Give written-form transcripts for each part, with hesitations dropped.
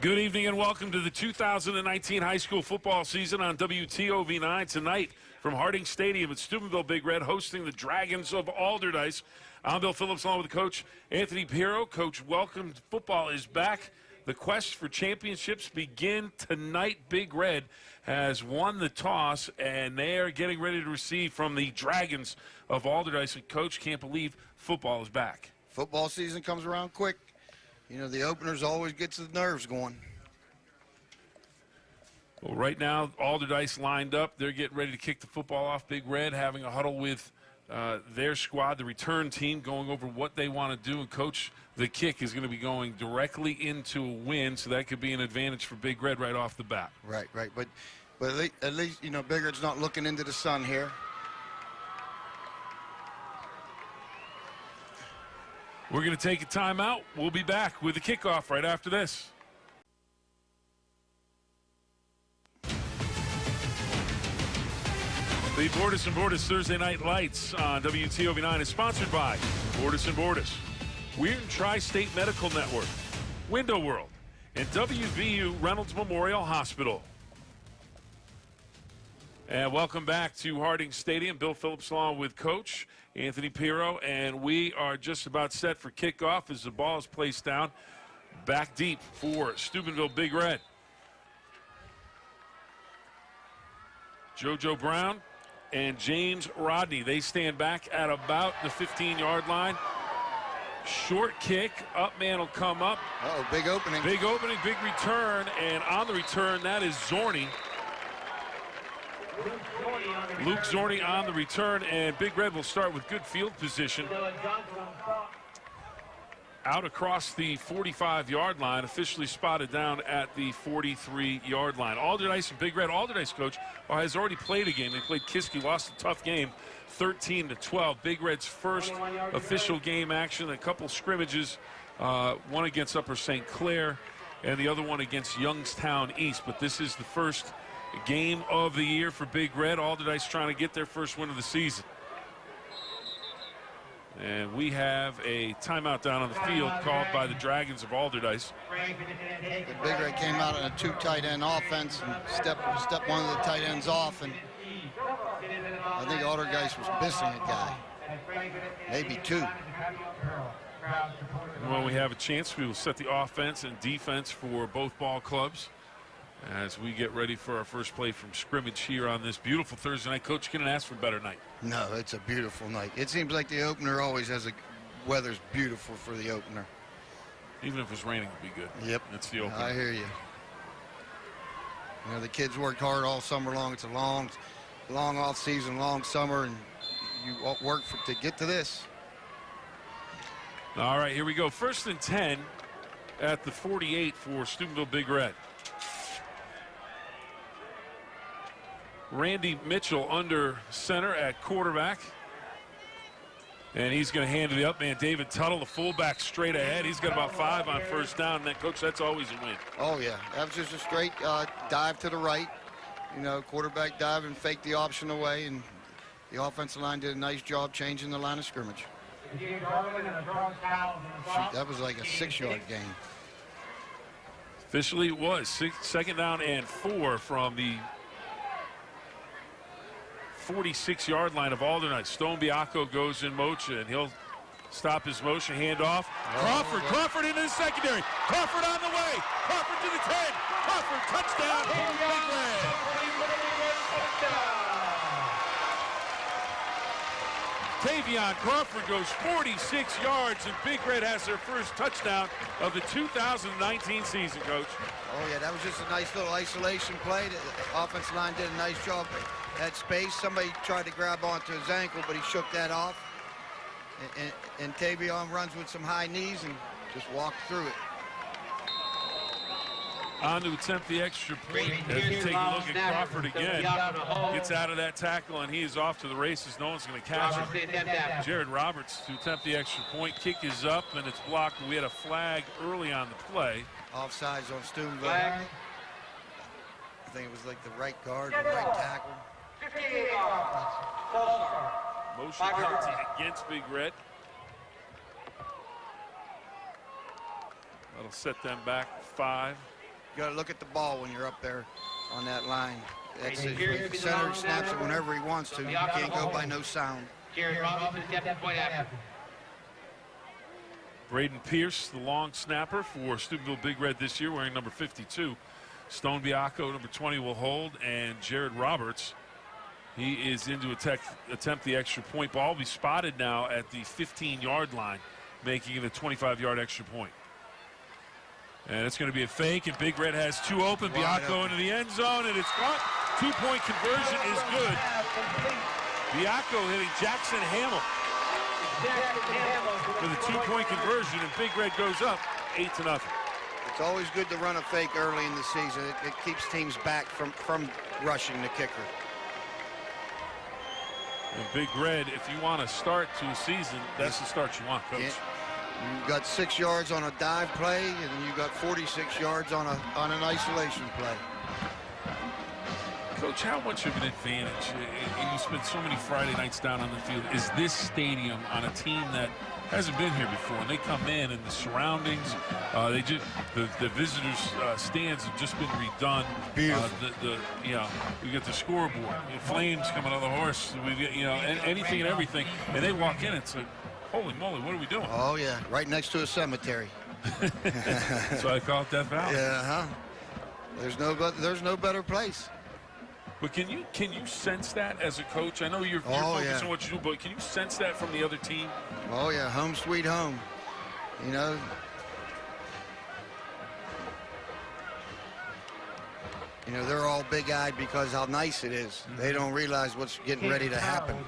Good evening and welcome to the 2019 high school football season on WTOV9 tonight from Harding Stadium at Steubenville Big Red, hosting the Dragons of Allderdice. I'm Bill Phillips along with Coach Anthony Pirro. Coach, welcome. Football is back. The quest for championships begin tonight. Big Red has won the toss, and they are getting ready to receive from the Dragons of Allderdice. And Coach, can't believe football is back. Football season comes around quick. You know, the openers always gets the nerves going. Well, right now, Allderdice lined up. They're getting ready to kick the football off. Big Red having a huddle with their squad, the return team, going over what they want to do. And, Coach, the kick is going to be going directly into a win, so that could be an advantage for Big Red right off the bat. Right. But at least, you know, Big Red's not looking into the sun here. We're going to take a timeout. We'll be back with the kickoff right after this. The Bordas & Bordas Thursday Night Lights on WTOV9 is sponsored by Bordas & Bordas, Weird and Tri-State Medical Network, Window World, and WVU Reynolds Memorial Hospital. And welcome back to Harding Stadium. Bill Phillips along with Coach Anthony Pirro, and we are just about set for kickoff as the ball is placed down back deep for Steubenville Big Red. JoJo Brown and James Rodney, they stand back at about the 15-yard line. Short kick, up man will come up. Uh-oh, big opening. Big opening, big return, and on the return, that is Zorney. Luke Zorney on the return, and Big Red will start with good field position. Out across the 45-yard line, officially spotted down at the 43-yard line. Allderdice and Big Red. Allderdice, Coach, has already played a game. They played Kinney, lost a tough game, 13-12. Big Red's first official game action, a couple scrimmages, one against Upper St. Clair and the other one against Youngstown East. But this is the first game of the year for Big Red. Allderdice trying to get their first win of the season. And we have a timeout down on the field called by the Dragons of Allderdice. The Big Red came out in a two tight end offense and stepped one of the tight ends off, and I think Allderdice was missing a guy, maybe two. Well, we have a chance. We will set the offense and defense for both ball clubs as we get ready for our first play from scrimmage here on this beautiful Thursday night. Coach, couldn't ask for a better night. No, it's a beautiful night. It seems like the opener always has weather's beautiful for the opener. Even if it's raining, it'll be good. Yep. That's the opener. I hear you. You know, the kids worked hard all summer long. It's a long off season, long summer, and you work to get to this. All right, here we go. 1st and 10 at the 48 for Steubenville Big Red. Randy Mitchell under center at quarterback. And he's going to hand it up, man. David Tuttle, the fullback, straight ahead. He's got about 5 on first down. And that, Coach, that's always a win. Oh, yeah. That was just a straight dive to the right. You know, quarterback dive and fake the option away. And the offensive line did a nice job changing the line of scrimmage. Shoot, that was like a 6-yard gain. Officially, it was. 2nd down and 4 from the 46-yard line of Allderdice. Stone Biacco goes in motion, and he'll stop his motion. Handoff. Crawford into the secondary. Crawford on the way. Crawford to the 10. Crawford, touchdown. Big Red. Tavion Crawford goes 46 yards, and Big Red has their first touchdown of the 2019 season, Coach. Oh, yeah, that was just a nice little isolation play. The offensive line did a nice job at space. Somebody tried to grab onto his ankle, but he shook that off. And Tavion runs with some high knees and just walked through it. On to attempt the extra point. As we take a look at Crawford again, gets out of that tackle, and he is off to the races. No one's going to catch him. Jared Roberts to attempt the extra point. Kick is up, and it's blocked. We had a flag early on the play. Offsides on Steubenville. I think it was like the right guard, the right tackle. Motion penalty against Big Red. That'll set them back 5. You got to look at the ball when you're up there on that line. That's it. The center snaps it whenever he wants to. You can't go by no sound. Braden Pierce, the long snapper for Steubenville Big Red this year, wearing number 52. Stone Biacco, number 20, will hold, and Jared Roberts, he is in to attempt the extra point. Ball will be spotted now at the 15-yard line, making it a 25-yard extra point. And it's going to be a fake, and Big Red has two open. Biacco into the end zone, and it's caught. Two-point conversion is good. Biacco hitting Jackson Hamill for the two-point conversion, and Big Red goes up 8-0. It's always good to run a fake early in the season. It keeps teams back from rushing the kicker. And Big Red, if you want to start to a season, that's the start you want, Coach. Yeah. You got 6 yards on a dive play, and you got 46 yards on an isolation play. Coach, how much of an advantage, you spend so many Friday nights down on the field, is this stadium on a team that hasn't been here before, and they come in and the surroundings, the visitors stands have just been redone. Beautiful. We got the scoreboard, the flames coming out of the horse, we get, anything and everything, and they walk in, it's like, holy moly, what are we doing? Oh yeah, right next to a cemetery. So I call it Death Valley. Yeah, there's no better place. But can you sense that as a coach? I know you're focused on what you do, but can you sense that from the other team? Oh yeah, home sweet home. They're all big-eyed because how nice it is. They don't realize what's getting ready to happen.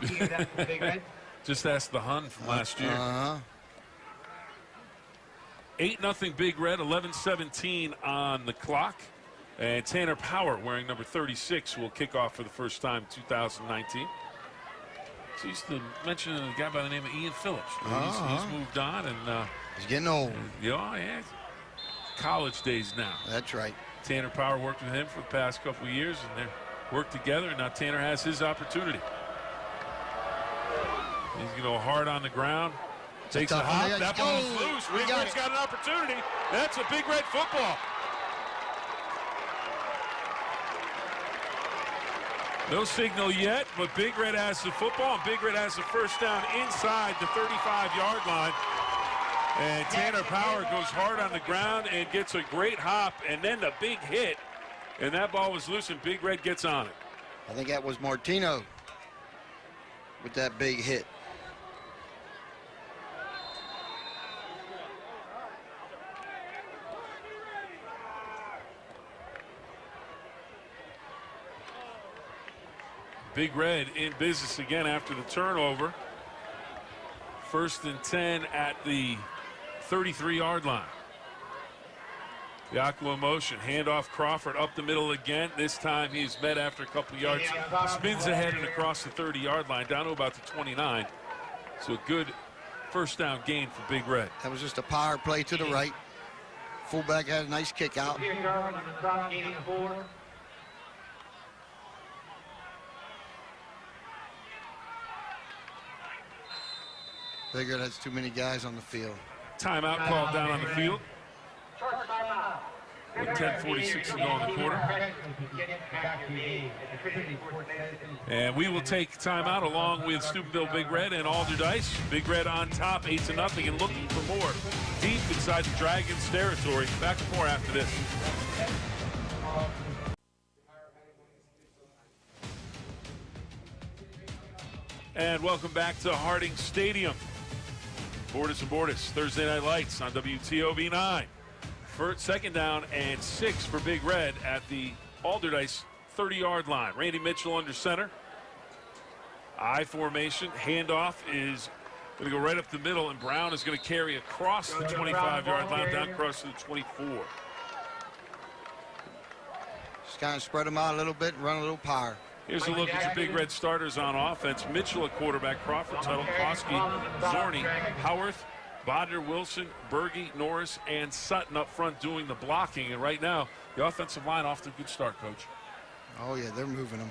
Just ask the Hun from last year. 8-0 Big Red, 11:17 on the clock. And Tanner Power, wearing number 36, will kick off for the first time in 2019. So used to mention a guy by the name of Ian Phillips. He's moved on, and he's getting old. Yeah, college days now. That's right. Tanner Power worked with him for the past couple of years, and they worked together, and now Tanner has his opportunity. He's going to go hard on the ground. Takes a hop. That ball's loose. Big Red's got an opportunity. That's a Big Red football. No signal yet, but Big Red has the football, and Big Red has the first down inside the 35-yard line. And Tanner Power goes hard on the ground and gets a great hop, and then the big hit. And that ball was loose, and Big Red gets on it. I think that was Martino with that big hit. Big Red in business again after the turnover. 1st and 10 at the 33-yard line. Biacco in motion, handoff Crawford up the middle again. This time he's met after a couple yards. Spins ahead and across the 30-yard line, down to about the 29. So a good first down gain for Big Red. That was just a power play to the right. Fullback had a nice kick out. Big Red has too many guys on the field. Timeout called down on the field. With 10:46 to go in the quarter. And we will take timeout along with Steubenville Big Red and Allderdice. Big Red on top, 8-0, and looking for more deep inside the Dragons' territory. Back with more after this. And welcome back to Harding Stadium. Bordas and Bordas, Thursday Night Lights on WTOV 9. First, 2nd down and 6 for Big Red at the Allderdice 30-yard line. Randy Mitchell under center. I formation. Handoff is going to go right up the middle, and Brown is going to carry across the 25-yard line down across to the 24. Just kind of spread them out a little bit and run a little power. Here's a look at your Big Red starters on offense. Mitchell at quarterback, Crawford, Tuttle, Koski, Zorney, Howarth, Bodner, Wilson, Berge, Norris, and Sutton up front doing the blocking. And right now, the offensive line off to a good start, Coach. Oh, yeah, they're moving them.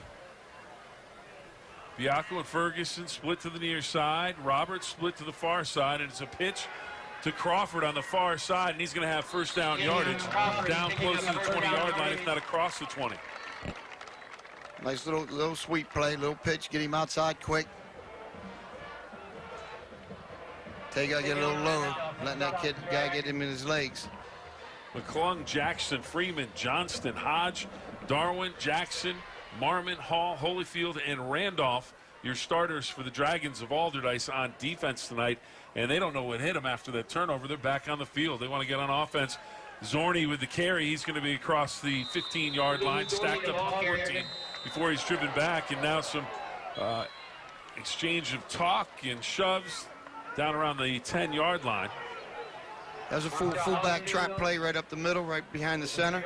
Biacco and Ferguson split to the near side. Roberts split to the far side, and it's a pitch to Crawford on the far side, and he's going to have first down yardage down close to the 20-yard line, if not across the 20. Nice little sweep play, little pitch, get him outside quick. Tay got to get a little lower, letting that guy get him in his legs. McClung, Jackson, Freeman, Johnston, Hodge, Darwin, Jackson, Marmon, Hall, Holyfield, and Randolph, your starters for the Dragons of Allderdice on defense tonight. And they don't know what hit them after that turnover. They're back on the field. They want to get on offense. Zorney with the carry. He's going to be across the 15-yard line, stacked up at the 14 before he's driven back. And now some exchange of talk and shoves down around the 10-yard line. That was a fullback trap play right up the middle, right behind the center.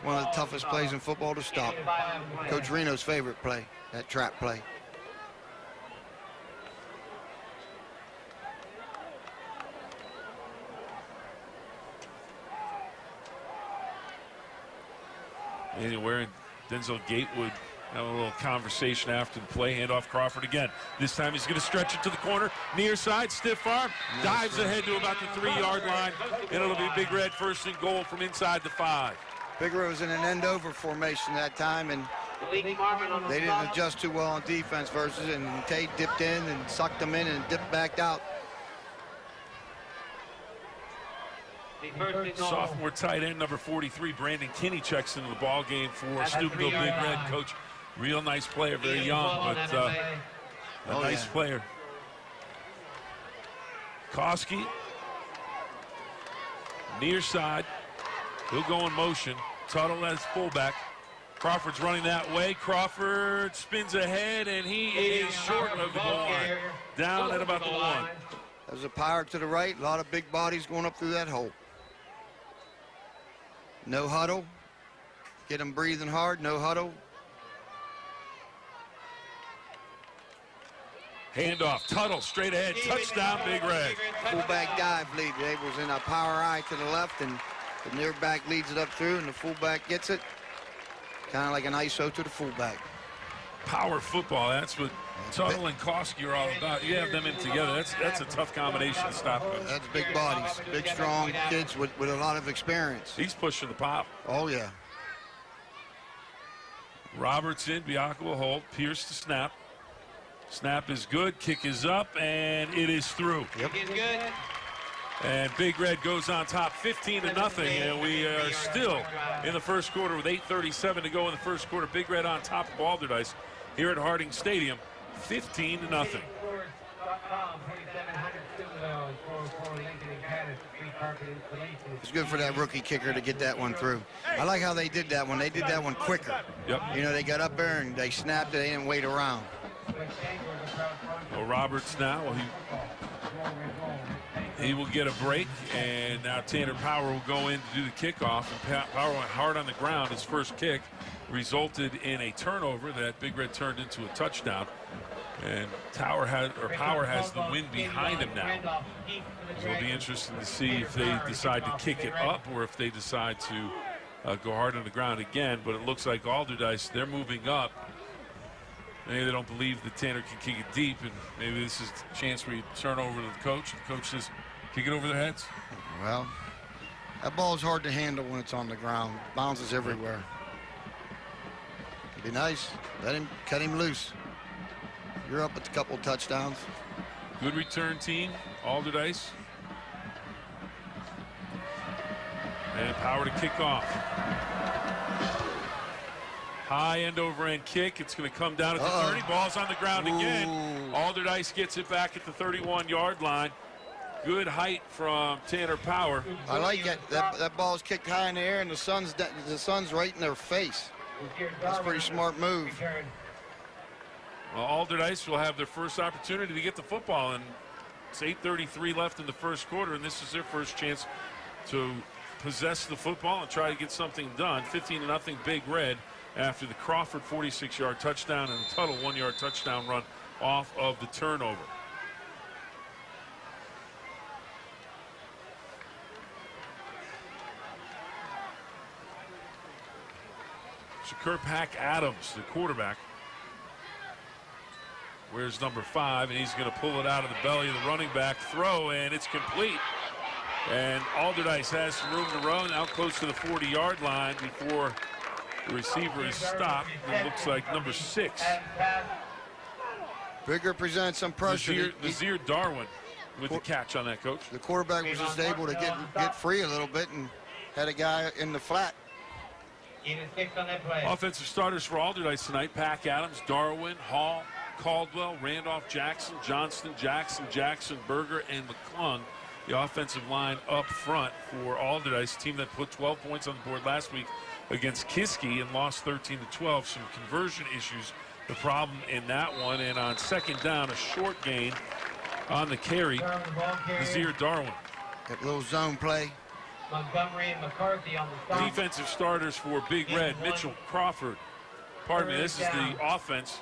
One of the toughest plays in football to stop. Coach Reno's favorite play, that trap play. Anywhere, and Denzel Gatewood have a little conversation after the play. Hand off Crawford again. This time he's going to stretch it to the corner. Near side, stiff arm. Dives ahead to about the 3-yard line. And it'll be Big Red first and goal from inside the 5. Big Red was in an end-over formation that time, and they didn't adjust too well on defense versus it. And Tate dipped in and sucked them in and dipped back out. Sophomore tight end number 43, Brandon Kinney, checks into the ball game for Steubenville Big Red. Coach, real nice player, very young, but a nice player. Koski, near side. He'll go in motion. Tuttle as fullback. Crawford's running that way. Crawford spins ahead, and he is short of the goal line. Down at about the 1. There's a power to the right. A lot of big bodies going up through that hole. No huddle. Get them breathing hard. No huddle. Handoff. Tuttle straight ahead. Touchdown, Big Red. Fullback dive lead. They was in a power eye to the left, and the near back leads it up through, and the fullback gets it. Kind of like an ISO to the fullback. Power football. That's what Tuttle and Koski are all about. You have them in together. That's a tough combination to stop with. That's big bodies, big, strong kids with a lot of experience. He's pushing the pop. Oh, yeah. Roberts in. Bianca will hold. Pierce to snap. Snap is good. Kick is up, and it is through. Yep. Kick is good. And Big Red goes on top 15-0, and we are still in the first quarter with 8:37 to go in the first quarter. Big Red on top of Allderdice here at Harding Stadium, 15-0. It's good for that rookie kicker to get that one through. I like how they did that one. They did that one quicker. Yep. You know, they got up there and they snapped it. They didn't wait around. Well, Roberts now, he will get a break, and now Tanner Power will go in to do the kickoff. And Power went hard on the ground. His first kick resulted in a turnover that Big Red turned into a touchdown. And Power has the wind behind him now. So it'll be interesting to see if they decide to kick it up or if they decide to go hard on the ground again. But it looks like Allderdice, they're moving up. Maybe they don't believe that Tanner can kick it deep, and maybe this is a chance where you turn over to the coach, and the coach says, kick it over their heads. Well, that ball is hard to handle when it's on the ground. Bounces everywhere. Be nice. Cut him loose. You're up with a couple touchdowns. Good return team, Allderdice. And Power to kick off. High end over end kick. It's going to come down at the 30. Ball's on the ground again. Allderdice gets it back at the 31-yard line. Good height from Tanner Power. I like it. That ball's kicked high in the air, and the sun's right in their face. That's a pretty smart move. Well, Allderdice will have their first opportunity to get the football, and it's 8:33 left in the first quarter, and this is their first chance to possess the football and try to get something done. 15-0 Big Red after the Crawford 46-yard touchdown and the Tuttle 1-yard touchdown run off of the turnover. Kirkpatrick Adams, the quarterback. Where's number 5? And he's going to pull it out of the belly of the running back. Throw, and it's complete. And Allderdice has some room to run out close to the 40-yard line before the receiver is stopped. It looks like number 6. Bigger presents some pressure. Nazir Darwin with the catch on that, Coach. The quarterback was just able to get free a little bit and had a guy in the flat. Offensive starters for Allderdice tonight: Pack Adams, Darwin, Hall, Caldwell, Randolph, Jackson, Johnston, Jackson, Berger, and McClung. The offensive line up front for Allderdice, a team that put 12 points on the board last week against Kinney and lost 13-12. Some conversion issues, the problem in that one. And on second down, a short gain on the carry, Nazir Darwin. That little zone play. Montgomery and McCarthy on the stop. Defensive starters for Big Red: Mitchell, Crawford. Pardon me, this is the offense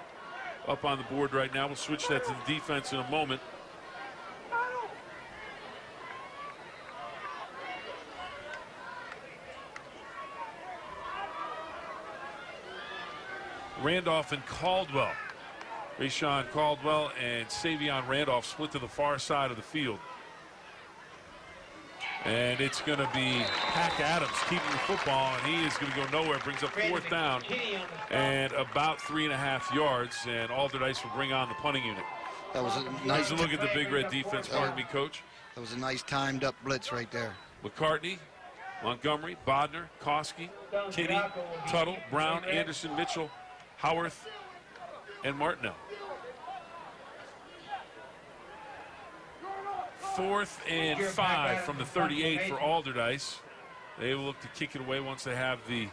up on the board right now. We'll switch that to the defense in a moment. Randolph and Caldwell. Rashawn Caldwell and Tavion Randolph split to the far side of the field. And it's going to be Pack Adams keeping the football, and he is going to go nowhere. Brings up 4th down and about 3.5 yards, and Allderdice will bring on the punting unit. That was a nice look at the Big Red defense. Pardon me, Coach. That was a nice timed up blitz right there. McCartney, Montgomery, Bodner, Koski, Kinney, Tuttle, Brown, Anderson, Mitchell, Howarth, and Martineau. 4th and 5 from the 38 for Allderdice. They will look to kick it away once they have the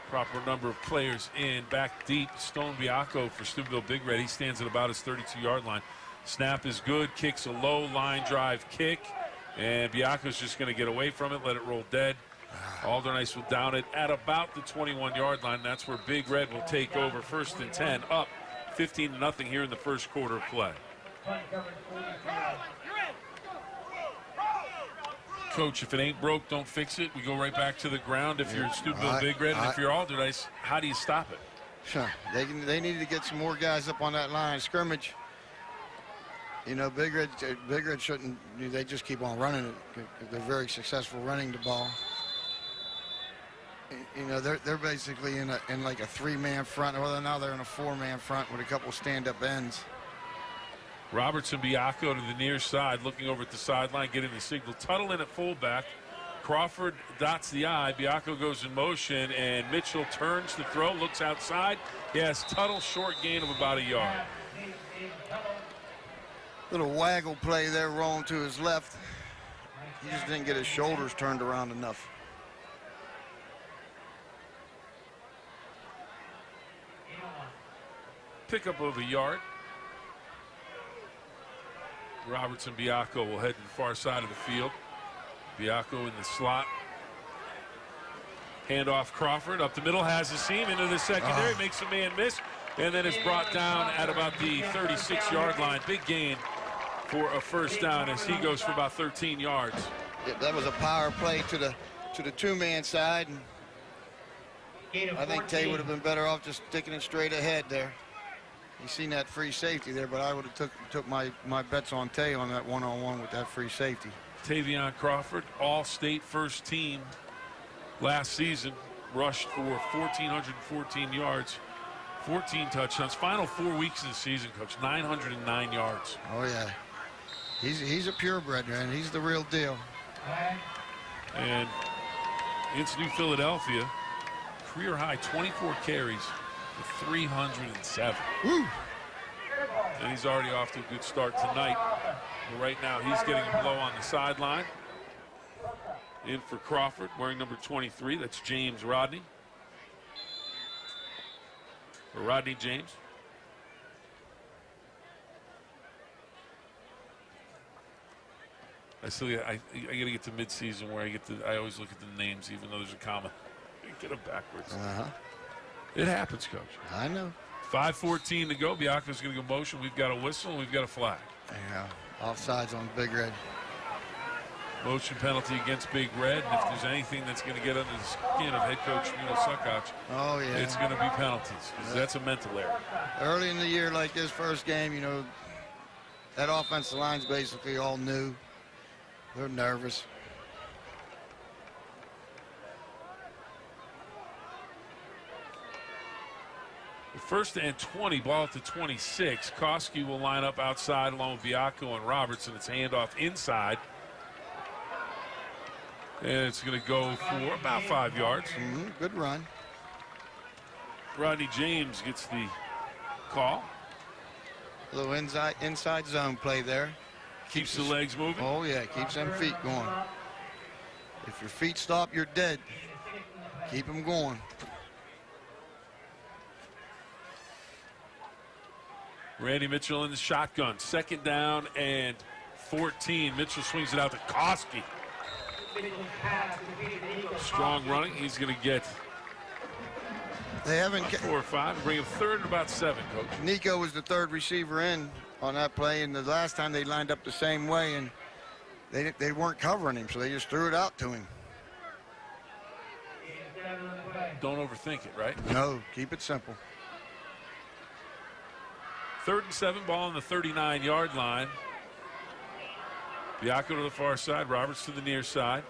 proper number of players in. Back deep, Stone Biacco for Steubenville Big Red. He stands at about his 32-yard line. Snap is good, kicks a low line drive kick, and Biacco's just going to get away from it, let it roll dead. Allderdice will down it at about the 21-yard line. That's where Big Red will take over. 1st and 10, up 15-0 here in the first quarter of play. Coach, if it ain't broke, don't fix it. We go right back to the ground. If you're Steubenville Big Red, and if you're Allderdice, how do you stop it? Sure. They need to get some more guys up on that line of scrimmage. You know, Big Red shouldn't. They just keep on running it. They're very successful running the ball. You know, they're basically in like a 3-man front. Well, now they're in a 4-man front with a couple stand-up ends. Robertson, Biacco to the near side, looking over at the sideline, getting the signal. Tuttle in at fullback. Crawford dots the I. Biacco goes in motion, and Mitchell turns to throw, looks outside. He has Tuttle, short gain of about a yard. Little waggle play there, rolling to his left. He just didn't get his shoulders turned around enough. Pickup of a yard. Robertson, Biacco will head to the far side of the field. Biacco in the slot. Handoff Crawford up the middle, has a seam into the secondary, makes a man miss, and then is brought down at about the 36-yard line. Big gain for a 1st down as he goes for about 13 yards. Yeah, that was a power play to the 2-man side. And I think Tay would have been better off just sticking it straight ahead there. You seen that free safety there, but I would have took my bets on Tay on that one-on-one with that free safety. Tavion Crawford, all-state first team last season, rushed for 1,414 yards, 14 touchdowns. Final 4 weeks of the season, Coach, 909 yards. Oh, yeah. He's a purebred, man. He's the real deal. And it's New Philadelphia. Career high 24 carries for 307. Woo. And he's already off to a good start tonight. But right now he's getting a blow on the sideline. In for Crawford, wearing number 23. That's James Rodney. Or Rodney James. I got to get to midseason where I always look at the names, even though there's a comma. Get them backwards. It happens, Coach. I know. 5:14 to go. Biacco's going to go motion. We've got a whistle and we've got a flag. Yeah. Offsides on Big Red. Motion penalty against Big Red. And if there's anything that's going to get under the skin of head coach Suckach, oh yeah, it's going to be penalties, because that's a mental error. Early in the year, like this first game, that offensive line's basically all new. They're nervous. First and 20, ball at the 26. Koski will line up outside along with Biacco and Robertson. It's handoff inside. And it's going to go for about 5 yards. Good run. Rodney James gets the call. A little inside zone play there. Keeps the legs moving. Oh, yeah, keeps them feet going. If your feet stop, you're dead. Keep them going. Randy Mitchell in the shotgun. 2nd down and 14. Mitchell swings it out to Koski. Strong running. He's going to get They haven't 4 or 5. Bring him 3rd and about 7, Coach. Nico was the 3rd receiver in on that play, and the last time they lined up the same way, and they weren't covering him, so they just threw it out to him. Don't overthink it, right? No, keep it simple. 3rd and 7, ball on the 39-yard line. Biacco to the far side, Roberts to the near side.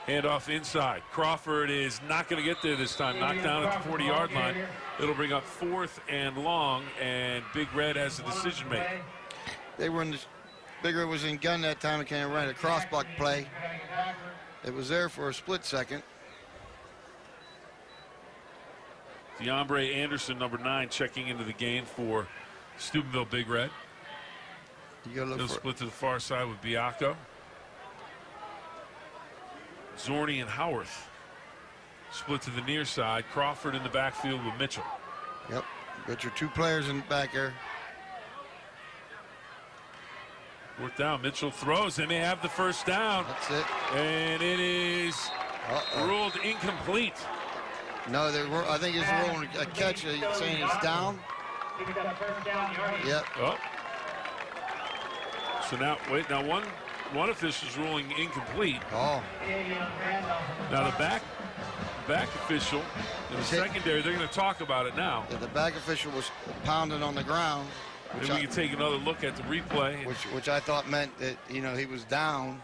Handoff inside. Crawford is not going to get there this time. Knocked down at the 40-yard line. It'll bring up 4th and long, and Big Red has the decision made. They were in the Big Red was in gun that time and came right a crossbuck play. It was there for a split second. DeAndre Anderson, number 9, checking into the game for Steubenville Big Red. He'll split to the far side with Biacco. Zorney and Howarth split to the near side. Crawford in the backfield with Mitchell. Yep, got your 2 players in the back there. 4th down, Mitchell throws. They may have the 1st down. That's it. And it is ruled incomplete. No, I think it's rolling a catch. Saying it's down. Yep. Oh. So now, wait, now one official's ruling incomplete. Oh. Now the back official in the secondary, they're going to talk about it now. Yeah, the back official was pounding on the ground. Maybe we can take another look at the replay. Which I thought meant that, he was down.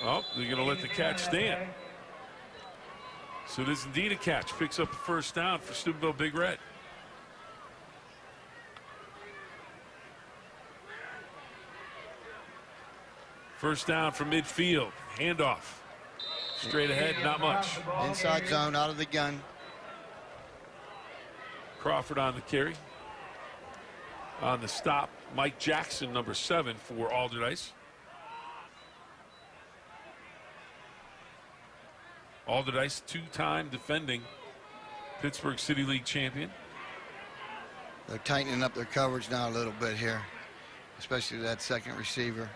Oh, they're going to let the catch stand. So it is indeed a catch. Picks up a 1st down for Steubenville Big Red. First down from midfield. Handoff. Straight ahead, not much. Inside zone, out of the gun. Crawford on the carry. On the stop, Mike Jackson, number 7 for Allderdice. Allderdice, 2-time defending Pittsburgh City League champion. They're tightening up their coverage now a little bit here, especially that 2nd receiver.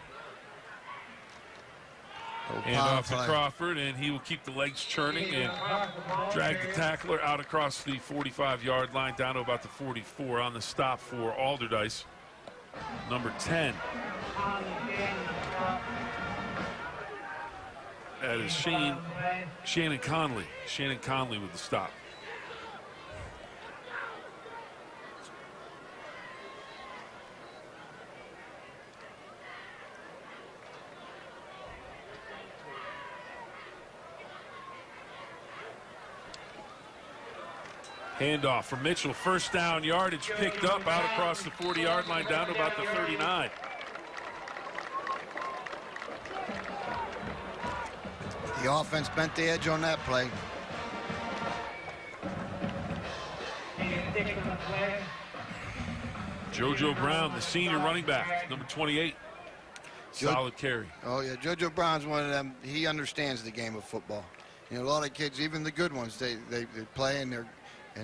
Handoff to Crawford, and he will keep the legs churning and drag the tackler out across the 45-yard line down to about the 44 on the stop for Allderdice. Number 10. That is Shannon Conley. Shannon Conley with the stop. Handoff for Mitchell. 1st down, yardage picked up out across the 40-yard line down to about the 39. The offense bent the edge on that play. JoJo Brown, the senior running back, number 28. Solid carry. Oh, yeah. JoJo Brown's one of them. He understands the game of football. A lot of kids, even the good ones, they play and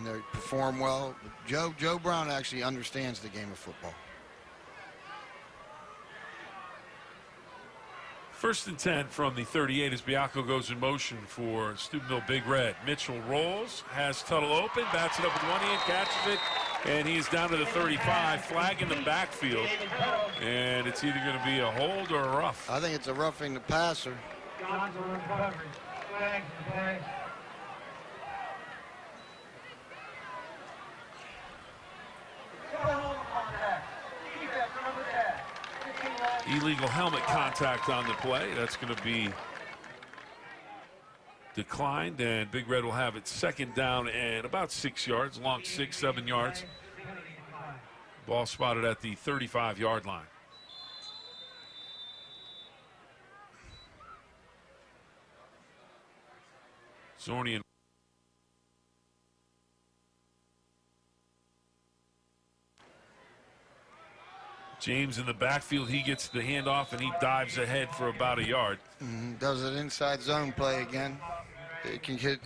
they perform well. Joe Brown actually understands the game of football. First and 10 from the 38 as Biacco goes in motion for Steubenville Big Red. Mitchell rolls, has Tuttle open, bats it up with one hand, catches it, and he's down to the 35. Flag in the backfield, and it's either going to be a hold or a rough. I think it's a roughing the passer. Illegal helmet contact on the play. That's going to be declined, and Big Red will have it second down and about 6 yards, long 6-7 yards. Ball spotted at the 35-yard line. Zornian. James in the backfield, he gets the handoff and he dives ahead for about a yard. Does it inside zone play again. It can hit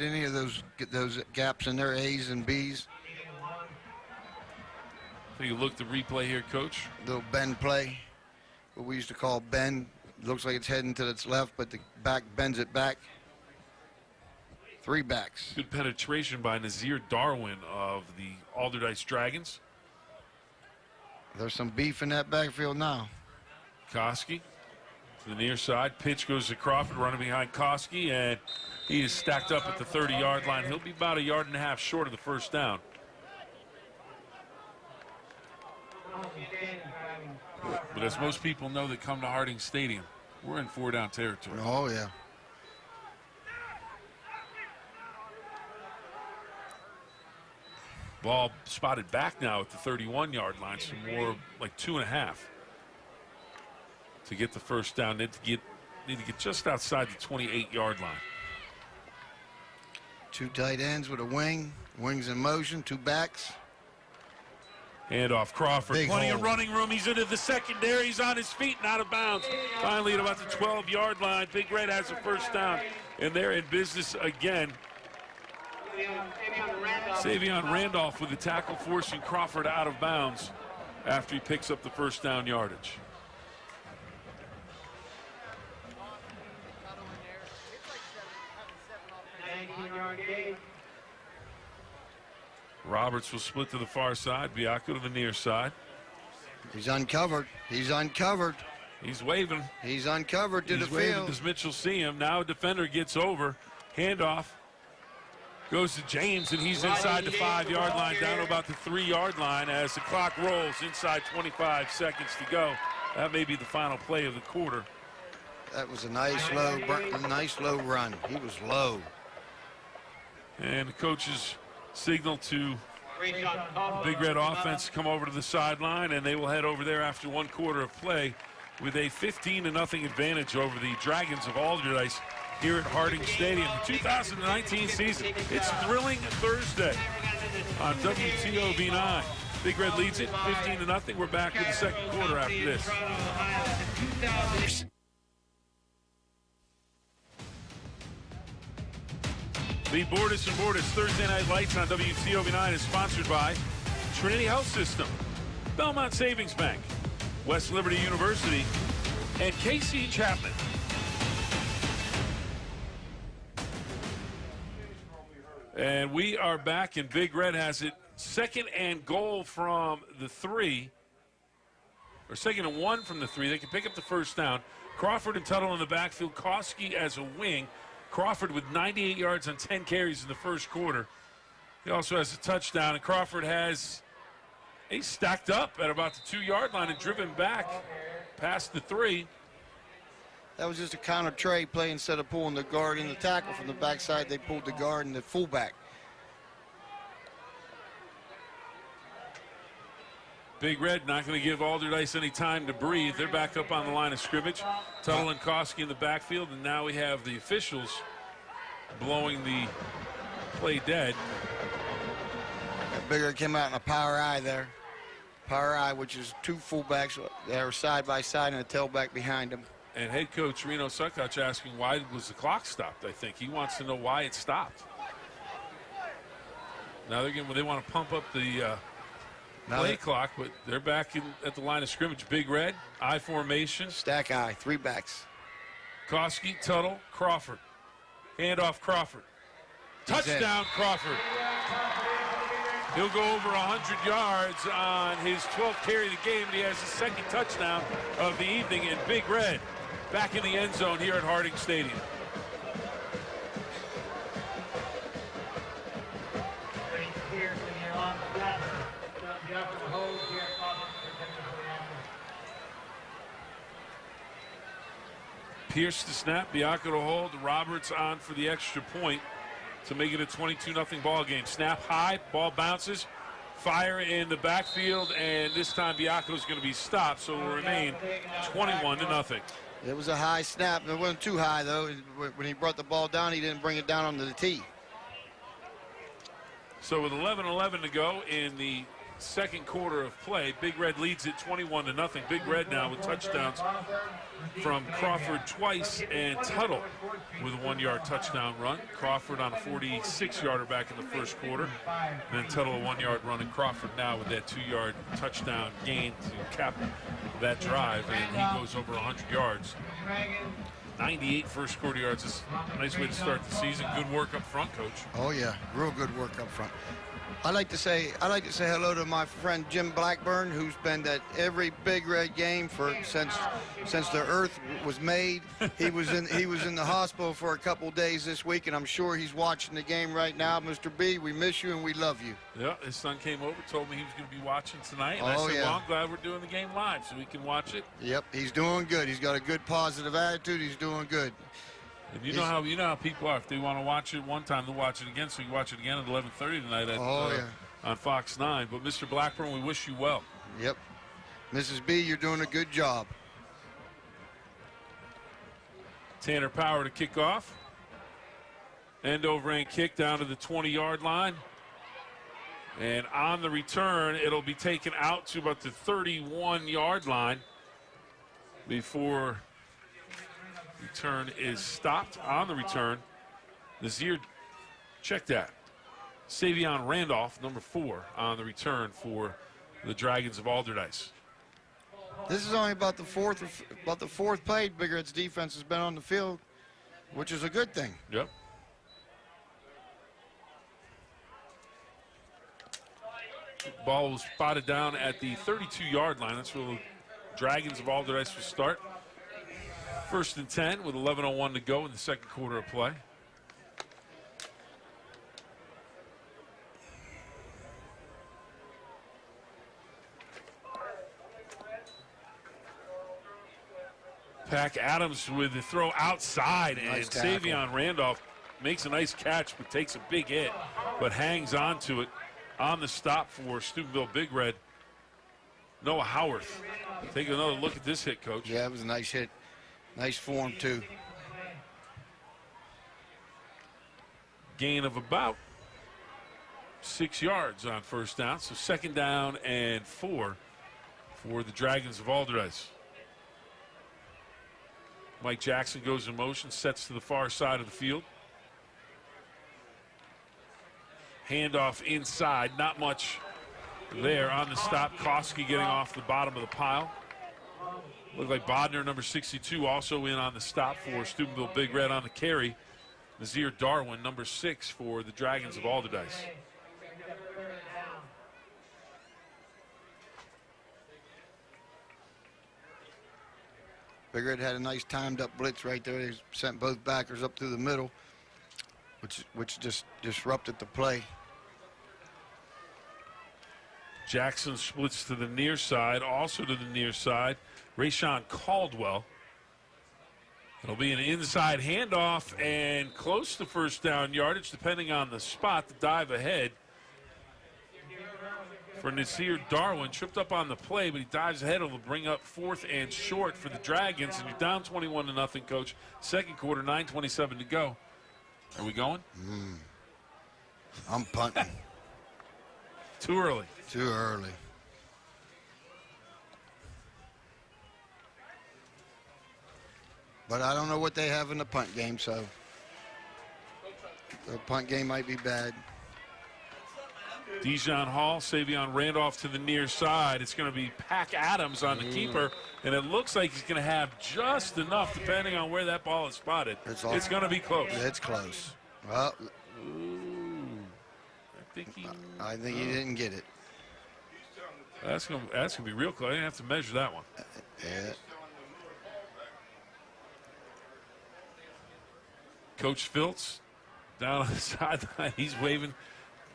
any of those gaps in there, A's and B's. So you look the replay here, Coach. Little bend play, what we used to call bend. Looks like it's heading to its left, but the back bends it back. 3 backs. Good penetration by Nazir Darwin of the Allderdice Dragons. There's some beef in that backfield now. Koski to the near side. Pitch goes to Crawford, running behind Koski, and he is stacked up at the 30-yard line. He'll be about a yard and a half short of the first down. But as most people know that come to Harding Stadium, we're in 4-down territory. Oh, yeah. Ball spotted back now at the 31-yard line, so more like 2.5 to get the first down. Need to get just outside the 28-yard line. 2 tight ends with a wing. Wings in motion, 2 backs. Handoff Crawford. Big Plenty hole. of running room. He's into the secondary. He's on his feet and out of bounds. Finally at about the 12-yard line. Big Red has a first down, and they're in business again. Tavion Randolph with the tackle, forcing Crawford out of bounds after he picks up the first down yardage. Roberts will split to the far side. Biacco to the near side. He's uncovered. He's uncovered. He's waving. He's uncovered to He's the waving. field. Does Mitchell see him? Now a defender gets over. Handoff goes to James, and he's inside the 5-yard line, down to about the 3-yard line as the clock rolls. Inside 25 seconds to go. That may be the final play of the quarter. That was a nice low run. He was low. And the coaches signal to Big Red offense to come over to the sideline, and they will head over there after 1 quarter of play with a 15-0 advantage over the Dragons of Allderdice here at Harding Stadium. The 2019 season. It's thrilling Thursday on WTOV9. Big Red leads it 15-0. We're back with the second quarter after this. The Bordis and Bordis Thursday Night Lights on WTOV9 is sponsored by Trinity Health System, Belmont Savings Bank, West Liberty University, and K.C. Chapman. And we are back, and Big Red has it 2nd and goal from the 3, or 2nd and 1 from the 3. They can pick up the first down. Crawford and Tuttle in the backfield. Koski as a wing. Crawford with 98 yards on 10 carries in the first quarter. He also has a touchdown, and Crawford he's stacked up at about the 2-yard line and driven back past the 3. That was just a counter trade play. Instead of pulling the guard and the tackle from the backside, they pulled the guard and the fullback. Big Red not going to give Allderdice any time to breathe. They're back up on the line of scrimmage. Tuttle and Koski in the backfield, and now we have the officials blowing the play dead. Bigger came out in a power eye there. Power eye, which is 2 fullbacks that are side by side and a tailback behind them. And head coach Reno Suckouch asking why was the clock stopped, I think. He wants to know why it stopped. Now they want to pump up the play clock, but they're back at the line of scrimmage. Big Red, I formation. Stack I, 3 backs. Koski, Tuttle, Crawford. Handoff Crawford. Touchdown Crawford. He'll go over 100 yards on his 12th carry of the game, and he has his second touchdown of the evening. And Big Red back in the end zone here at Harding Stadium. Braden Pierce in here on the snap. Jump and hold here at Crawford for technical reaction. Pierce to snap, Bianco to hold, Roberts on for the extra point to make it a 22-0 ball game. Snap high, ball bounces, fire in the backfield, and this time Bianco is going to be stopped, so it will remain 21-0. It was a high snap. It wasn't too high, though. When he brought the ball down, he didn't bring it down onto the tee. So with 11:11 to go in the second quarter of play, Big Red leads it 21-0. Big Red now with touchdowns from Crawford twice and Tuttle with a 1-yard touchdown run. Crawford on a 46-yarder back in the first quarter. And then Tuttle a 1-yard run, and Crawford now with that 2-yard touchdown gain to cap that drive, and he goes over 100 yards. 98 first quarter yards is a nice way to start the season. Good work up front, Coach. Oh yeah, real good work up front. I like to say hello to my friend Jim Blackburn, who's been at every Big Red game since the earth was made. He was in the hospital for a couple days this week, and I'm sure he's watching the game right now. Mr. B, we miss you and we love you. Yeah, his son came over, told me he was going to be watching tonight, and I said, well, I'm glad we're doing the game live so we can watch it. Yep, he's doing good. He's got a good positive attitude. He's doing good. And you know how people are. If they want to watch it one time, they'll watch it again. So you can watch it again at 11:30 tonight on Fox 9. But Mr. Blackburn, we wish you well. Yep. Mrs. B, you're doing a good job. Tanner Power to kick off. End over end kick down to the 20-yard line. And on the return, it'll be taken out to about the 31-yard line before return is stopped. On the return, Nazir, check that. Tavion Randolph, number 4, on the return for the Dragons of Allderdice. This is only about the fourth play Big Red's defense has been on the field, which is a good thing. Yep. Ball was spotted down at the 32-yard line. That's where the Dragons of Allderdice will start. 1st and 10 with 11:01 to go in the second quarter of play. Pack Adams with the throw outside, and nice Tavion Randolph makes a nice catch but takes a big hit, but hangs on to it on the stop for Steubenville Big Red. Noah Howarth. Take another look at this hit, Coach. Yeah, it was a nice hit. Nice form, too. Gain of about 6 yards on first down. So 2nd down and 4 for the Dragons of Allderdice. Mike Jackson goes in motion, sets to the far side of the field. Handoff inside, not much there on the stop. Koski getting off the bottom of the pile. Looked like Bodner, number 62, also in on the stop for Steubenville Big Red on the carry. Nazir Darwin, number 6 for the Dragons of Allderdice. Big Red had a nice timed up blitz right there. They sent both backers up through the middle, which just disrupted the play. Jackson splits to the near side, also to the near side. Rayshawn Caldwell. It'll be an inside handoff and close to first down yardage, depending on the spot. The dive ahead for Nasir Darwin. Tripped up on the play, but he dives ahead. It'll bring up 4th and short for the Dragons, and you're down 21-0, Coach. Second quarter, 9:27 to go. Are we going? I'm punting. Too early. Too early. But I don't know what they have in the punt game, so the punt game might be bad. Dijon Hall, Savion Randolph to the near side. It's going to be Pac Adams on the keeper, and it looks like he's going to have just enough, depending on where that ball is spotted. It's going to be close. It's close. Well, I think he didn't get it. That's going to be real close. I didn't have to measure that one. Yeah. Coach Filtz down on the sideline. He's waving.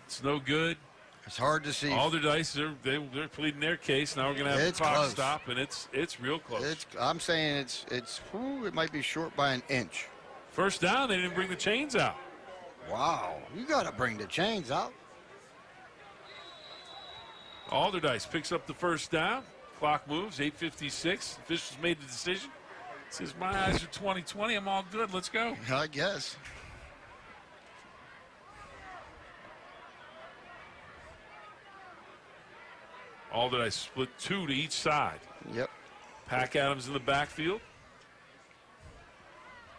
It's no good. It's hard to see. Allderdice, they're pleading their case. Now we're going to have the clock stop, and it's real close. I'm saying it might be short by an inch. First down, they didn't bring the chains out. Wow, you got to bring the chains out. Allderdice picks up the first down. Clock moves, 8:56. Officials made the decision. Says, my eyes are 20/20. I'm all good. Let's go. I guess. Allderdice split 2 to each side. Yep. Pac Adams in the backfield.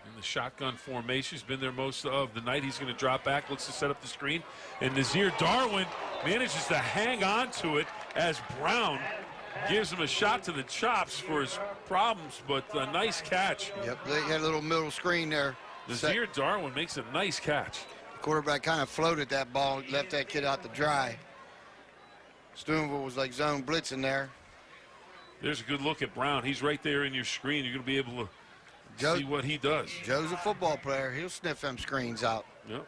In the shotgun formation. He's been there most of the night. He's going to drop back, looks to set up the screen. And Nazir Darwin manages to hang on to it as Brown gives him a shot to the chops for his problems, but a nice catch. Yep, they had a little middle screen there. Nazir Darwin makes a nice catch. The quarterback kind of floated that ball, left that kid out to dry. Steubenville was like zone blitzing there. There's a good look at Brown. He's right there in your screen. You're going to be able to see what he does. Joe's a football player. He'll sniff them screens out. Yep.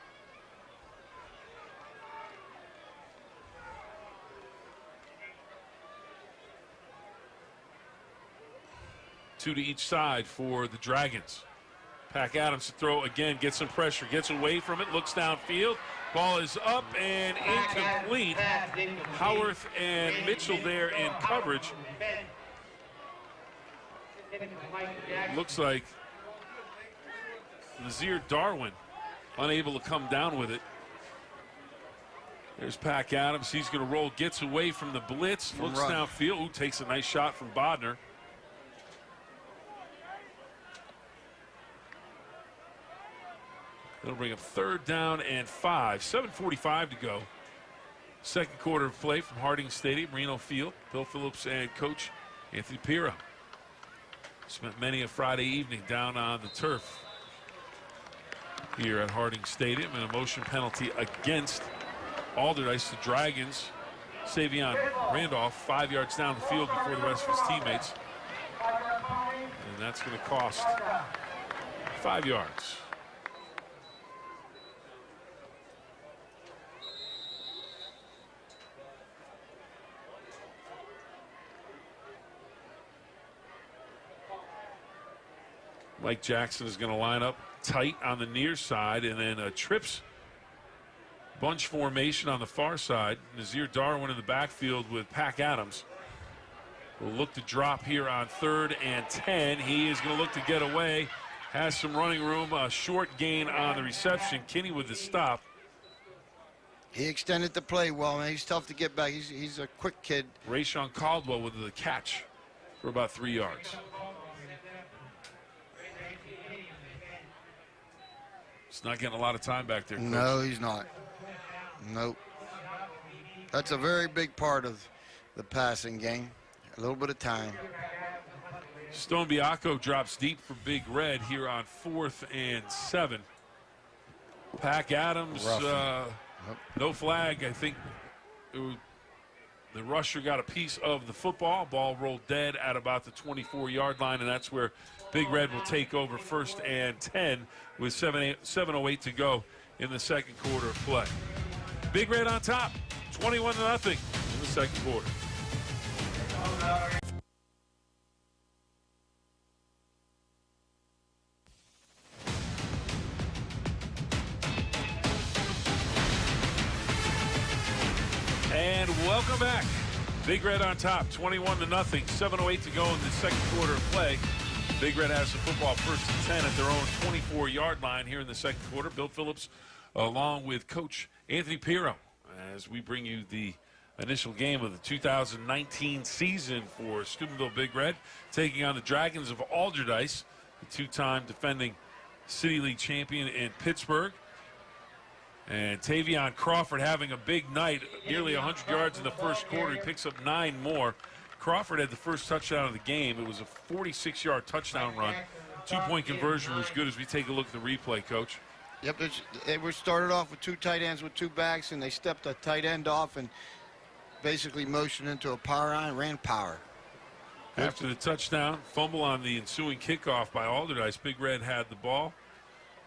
Two to each side for the Dragons. Pac Adams to throw again, gets some pressure, gets away from it, looks downfield. Ball is up and incomplete. Howarth and Mitchell there in coverage. Looks like Nazir Darwin unable to come down with it. There's Pac Adams. He's going to roll, gets away from the blitz, looks downfield. Ooh, takes a nice shot from Bodner. That'll bring up 3rd down and 5. 7:45 to go. Second quarter of play from Harding Stadium, Reno Field. Bill Phillips and Coach Anthony Pirro spent many a Friday evening down on the turf here at Harding Stadium. And a motion penalty against Allderdice. The Dragons. Savion Randolph 5 yards down the field before the rest of his teammates. And that's going to cost 5 yards. Mike Jackson is going to line up tight on the near side, and then a trips bunch formation on the far side. Nazir Darwin in the backfield with Pac Adams. Will look to drop here on 3rd and 10. He is going to look to get away. Has some running room. A short gain on the reception. Kinney with the stop. He extended the play well, man. He's tough to get back. He's a quick kid. Rayshon Caldwell with the catch for about 3 yards. He's not getting a lot of time back there, Coach. No, he's not. Nope. That's a very big part of the passing game. A little bit of time. Stone Biacco drops deep for Big Red here on 4th and 7. Pac Adams, no flag. I think the rusher got a piece of the football. Ball rolled dead at about the 24-yard line, and that's where Big Red will take over 1st and 10 with 7:08 to go in the second quarter of play. Big Red on top, 21-0 in the second quarter. And welcome back. Big Red on top, 21-0, 7:08 to go in the second quarter of play. Big Red has the football 1st and 10 at their own 24-yard line here in the second quarter. Bill Phillips along with Coach Anthony Pirro as we bring you the initial game of the 2019 season for Steubenville Big Red, taking on the Dragons of Allderdice, the 2-time defending City League champion in Pittsburgh. And Tavion Crawford having a big night, nearly 100 yards in the first quarter. He picks up 9 more. Crawford had the first touchdown of the game. It was a 46-yard touchdown run. 2-point conversion was good as we take a look at the replay, Coach. Yep, they were started off with 2 tight ends with 2 backs, and they stepped a tight end off and basically motioned into a power line, ran power. After the touchdown, fumble on the ensuing kickoff by Allderdice. Big Red had the ball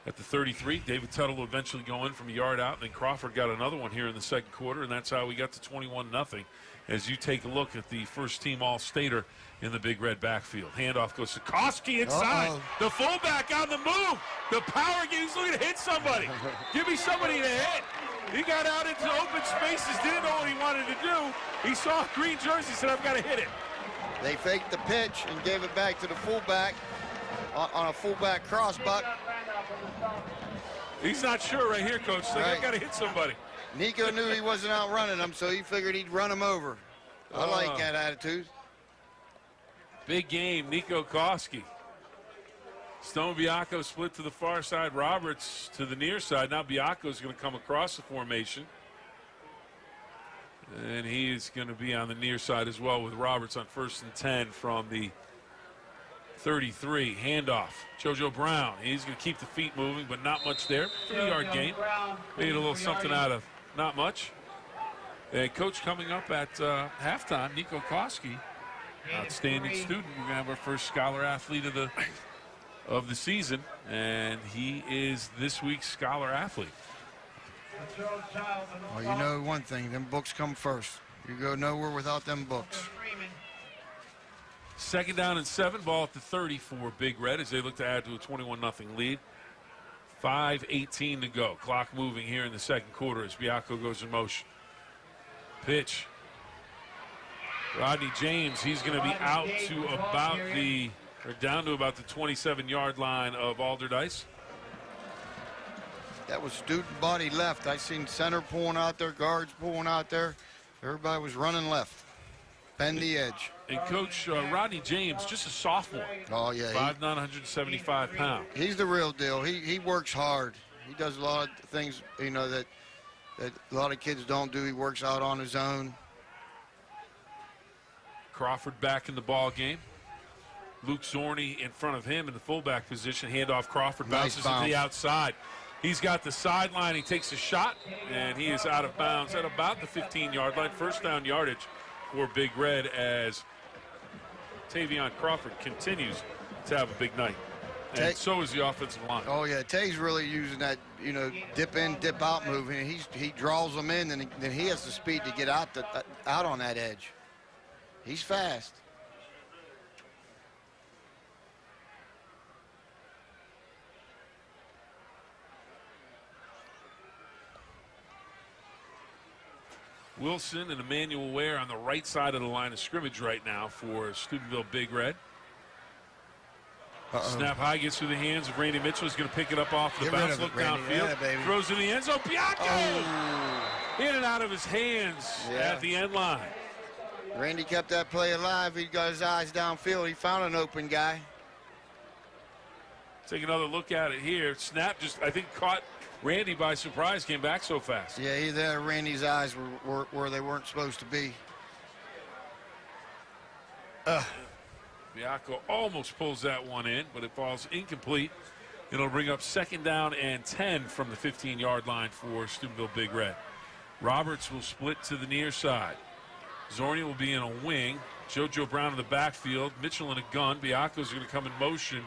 at the 33. David Tuttle will eventually go in from a yard out, and then Crawford got another one here in the second quarter, and that's how we got to 21-0 as you take a look at the first-team All-Stater in the Big Red backfield. Handoff goes to Koski inside. The fullback on the move. The power game. He's looking to hit somebody. Give me somebody to hit. He got out into open spaces, didn't know what he wanted to do. He saw a green jersey, said, I've got to hit it. They faked the pitch and gave it back to the fullback on a fullback cross, but he's not sure right here, Coach. Like, I've got to hit somebody. Nico knew he wasn't outrunning him, so he figured he'd run him over. I like that attitude. Big game, Nico Koski. Stone Biacco split to the far side, Roberts to the near side. Now Biacco's going to come across the formation. And he is going to be on the near side as well with Roberts on 1st and 10 from the 33. Handoff. JoJo Brown. He's going to keep the feet moving, but not much there. 3-yard gain. Made a little something out of not much. And Coach coming up at halftime, Nico Koski, outstanding student. We're going to have our first scholar athlete of the season, and he is this week's scholar athlete. Well, you know one thing, them books come first. You go nowhere without them books. 2nd down and 7, ball at the 30 for Big Red as they look to add to a 21-0 lead. 5:18 to go. Clock moving here in the second quarter as Biacco goes in motion. Pitch. Rodney James, he's going to be out to about down to about the 27-yard line of Allderdice. That was student body left. I seen center pulling out there, guards pulling out there. Everybody was running left. Bend the edge. And Coach Rodney James, just a sophomore. Oh, yeah. 5'9", 175 pounds. He's the real deal. He works hard. He does a lot of things, you know, that a lot of kids don't do. He works out on his own. Crawford back in the ball game. Luke Zorni in front of him in the fullback position. Handoff Crawford, bounces to the outside. He's got the sideline. He takes a shot, and he is out of bounds at about the 15-yard line. First down yardage for Big Red as Tavion Crawford continues to have a big night. And so is the offensive line. Oh, yeah. Tay's really using that, you know, dip in, dip out move. And he draws them in, and then he has the speed to get out on that edge. He's fast. Wilson and Emmanuel Ware on the right side of the line of scrimmage right now for Steubenville Big Red. Snap high, gets through the hands of Randy Mitchell. He's going to pick it up off the bounce. Look downfield. Yeah, throws in the end zone. Biacco! In and out of his hands at the end line. Randy kept that play alive. He got his eyes downfield. He found an open guy. Take another look at it here. Snap just, I think, caught Randy by surprise, came back so fast. Yeah, Randy's eyes were where they weren't supposed to be. Biacco almost pulls that one in, but it falls incomplete. It'll bring up 2nd down and 10 from the 15-yard line for Steubenville Big Red. Roberts will split to the near side. Zorni will be in a wing. JoJo Brown in the backfield. Mitchell in a gun. Biacco's going to come in motion.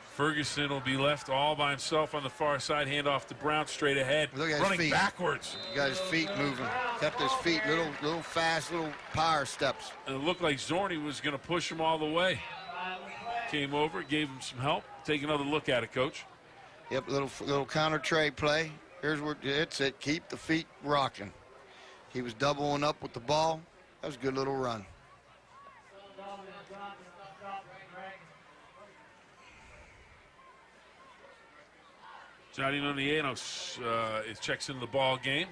Ferguson will be left all by himself on the far side. Handoff to Brown straight ahead. Look at running his feet. Backwards. He got his feet moving. Kept his feet little fast, little power steps. And it looked like Zorni was going to push him all the way. Came over, gave him some help. Take another look at it, Coach. Yep, little counter trade play. Here's where it's it. Keep the feet rocking. He was doubling up with the ball. That was a good little run. Johnny Noniano checks into the ball game.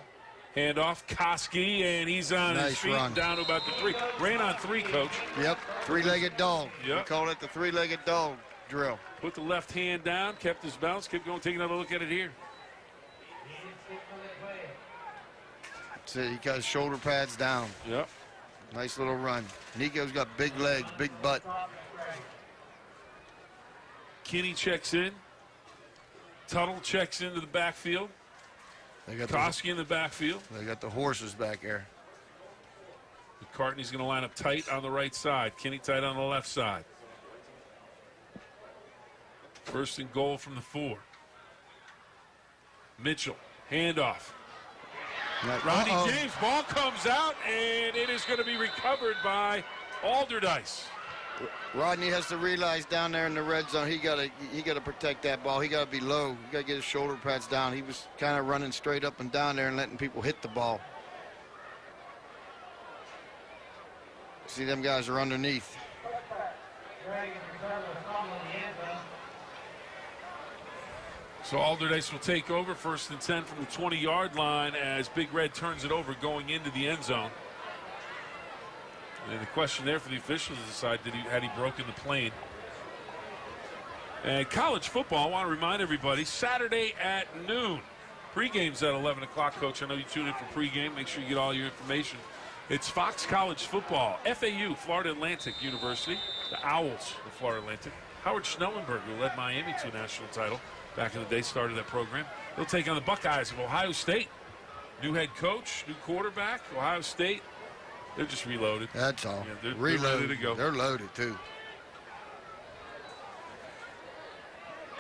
Handoff, Koski, and he's on his feet down to about the 3. Ran on 3, Coach. Yep, three-legged dog. Yep. We call it the three-legged dog drill. Put the left hand down, kept his balance, kept going. Take another look at it here. That's it. He got his shoulder pads down. Yep. Nice little run. Nico's got big legs, big butt. Kinney checks in. Tuttle checks into the backfield. They got Koski in the backfield. They got the horses back there. McCartney's going to line up tight on the right side. Kinney tight on the left side. First and goal from the 4. Mitchell, handoff. Rodney James, ball comes out, and it is going to be recovered by Allderdice. Rodney has to realize down there in the red zone, he got to protect that ball. He got to be low. He got to get his shoulder pads down. He was kind of running straight up and down there and letting people hit the ball. See, them guys are underneath. So Allderdice will take over, 1st and 10 from the 20-yard line as Big Red turns it over going into the end zone. And the question there for the officials is decide had he broken the plane. And college football, I want to remind everybody, Saturday at noon. Pregame's at 11 o'clock, Coach. I know you tune in for pregame. Make sure you get all your information. It's Fox College football. FAU, Florida Atlantic University. The Owls of Florida Atlantic. Howard Schnellenberger, who led Miami to a national title back in the day, started that program. They'll take on the Buckeyes of Ohio State. New head coach, new quarterback, Ohio State. They're just reloaded. That's all. Yeah, they're ready to go. They're loaded, too.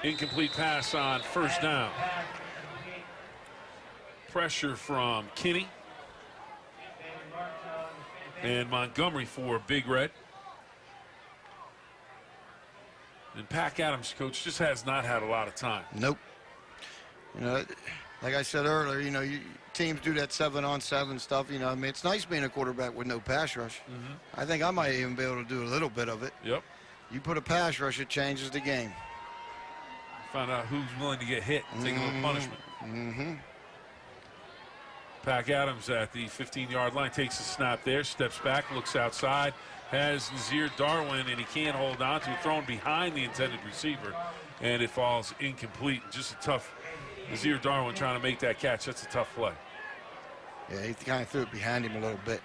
Incomplete pass on first down. Pressure from Kinney. And Montgomery for Big Red. And Pac Adams, Coach, just has not had a lot of time. Nope. You know, like I said earlier, you know, teams do that 7-on-7 stuff. You know, I mean, it's nice being a quarterback with no pass rush. I think I might even be able to do a little bit of it. Yep. You put a pass rush, it changes the game. Find out who's willing to get hit and take a little punishment. Pac Adams at the 15-yard line takes a snap there, steps back, looks outside, has Nazir Darwin, and he can't hold on to it, thrown behind the intended receiver, and it falls incomplete. Just a tough Nazir Darwin trying to make that catch. That's a tough play. Yeah, he kind of threw it behind him a little bit.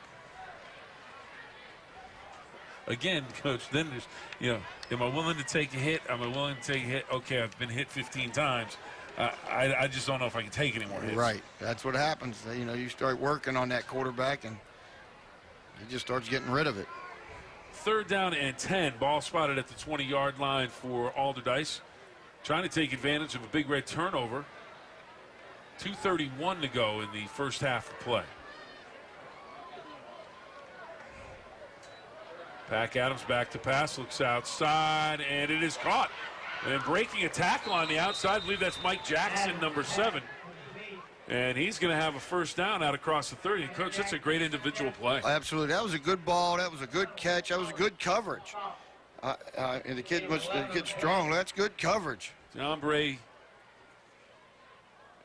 Again, Coach, then there's, you know, am I willing to take a hit? Am I willing to take a hit? Okay, I've been hit 15 times. I just don't know if I can take any more hits. Right. That's what happens. You know, you start working on that quarterback, and he just starts getting rid of it. 3rd down and 10. Ball spotted at the 20-yard line for Allderdice. Trying to take advantage of a Big Red turnover. 2:31 to go in the first half of play. Pac Adams back to pass, looks outside, and it is caught. And breaking a tackle on the outside, I believe that's Mike Jackson, number 7. And he's going to have a first down out across the 30. And Coach, that's a great individual play. Absolutely. That was a good ball. That was a good catch. That was good coverage. And the kid's strong. That's good coverage. Ombre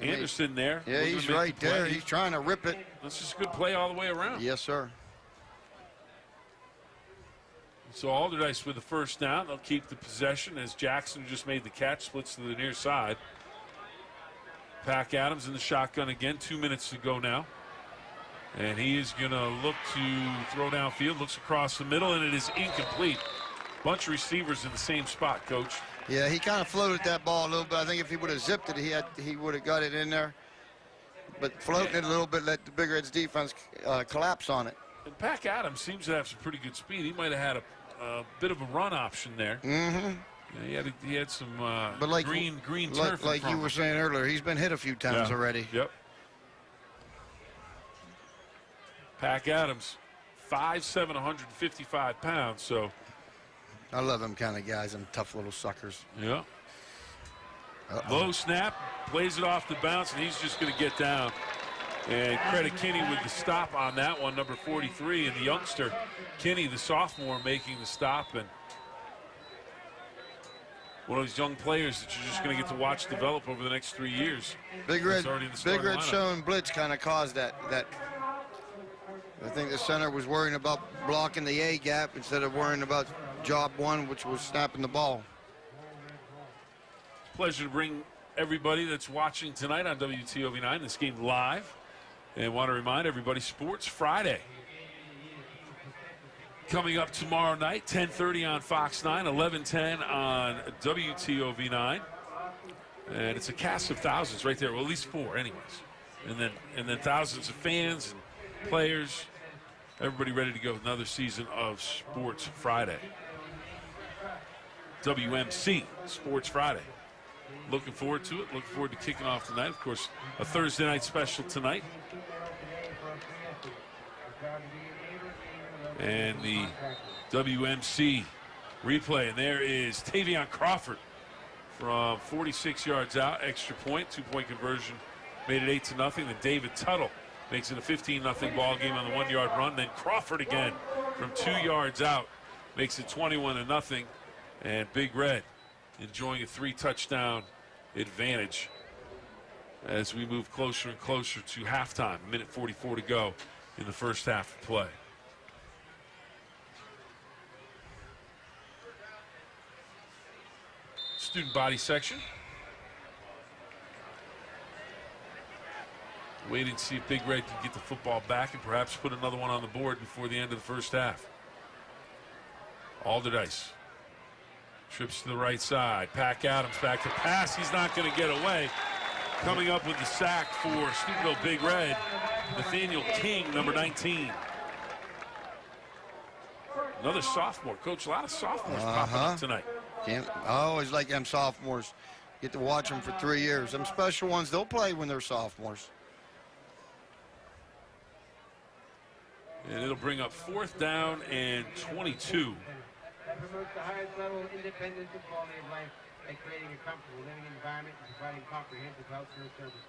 Anderson there. Yeah, he's right there. He's trying to rip it. That's just a good play all the way around. Yes, sir. So Allderdice with the first down. They'll keep the possession as Jackson just made the catch, splits to the near side. Pac Adams in the shotgun again. 2 minutes to go now. And he is going to look to throw downfield. Looks across the middle, and it is incomplete. Bunch of receivers in the same spot, Coach. Yeah, he kind of floated that ball a little bit. I think if he would have zipped it, he would have got it in there. But floating it a little bit let the Big Red's defense collapse on it. And Pac Adams seems to have some pretty good speed. He might have had a bit of a run option there. Yeah, he had some but like, green turf. Like you were saying earlier, he's been hit a few times already. Yep. Pac Adams, 5'7", 155 pounds. So I love them kind of guys, them tough little suckers. Yeah. Low snap, plays it off the bounce, and he's just going to get down. And credit Kinney with the stop on that one, number 43, and the youngster, Kinney, the sophomore, making the stop. And one of those young players that you're just going to get to watch develop over the next 3 years. Big Red showing blitz kind of caused that. I think the center was worrying about blocking the A gap instead of worrying about job one, which was snapping the ball. Pleasure to bring everybody that's watching tonight on WTOV9 this game live And want to remind everybody, Sports Friday coming up tomorrow night, 10:30 on Fox 9, 11:10 on WTOV 9. And it's a cast of thousands right there, well, at least 4 anyways. And then thousands of fans and players, everybody ready to go. Another season of Sports Friday. WMC, Sports Friday. Looking forward to it. Looking forward to kicking off tonight. Of course, a Thursday night special tonight. And the WMC replay. And there is Tavion Crawford from 46 yards out. Extra point, 2-point conversion. Made it 8-0. Then David Tuttle makes it a 15-0 ball game on the 1-yard run. Then Crawford again from 2 yards out makes it 21-0. And Big Red enjoying a 3-touchdown advantage as we move closer and closer to halftime. Minute 44 to go in the first half of play. Student body section. Waiting to see if Big Red can get the football back and perhaps put another one on the board before the end of the first half. Allderdice trips to the right side. Pack Adams back to pass. He's not going to get away. Coming up with the sack for Steubenville Big Red, Nathaniel King, number 19. Another sophomore. Coach, a lot of sophomores popping up tonight. I always like them sophomores. Get to watch them for 3 years. Them special ones, they'll play when they're sophomores. And it'll bring up 4th down and 22. That promotes the highest level of independence and quality of life by creating a comfortable living environment and providing comprehensive health care services.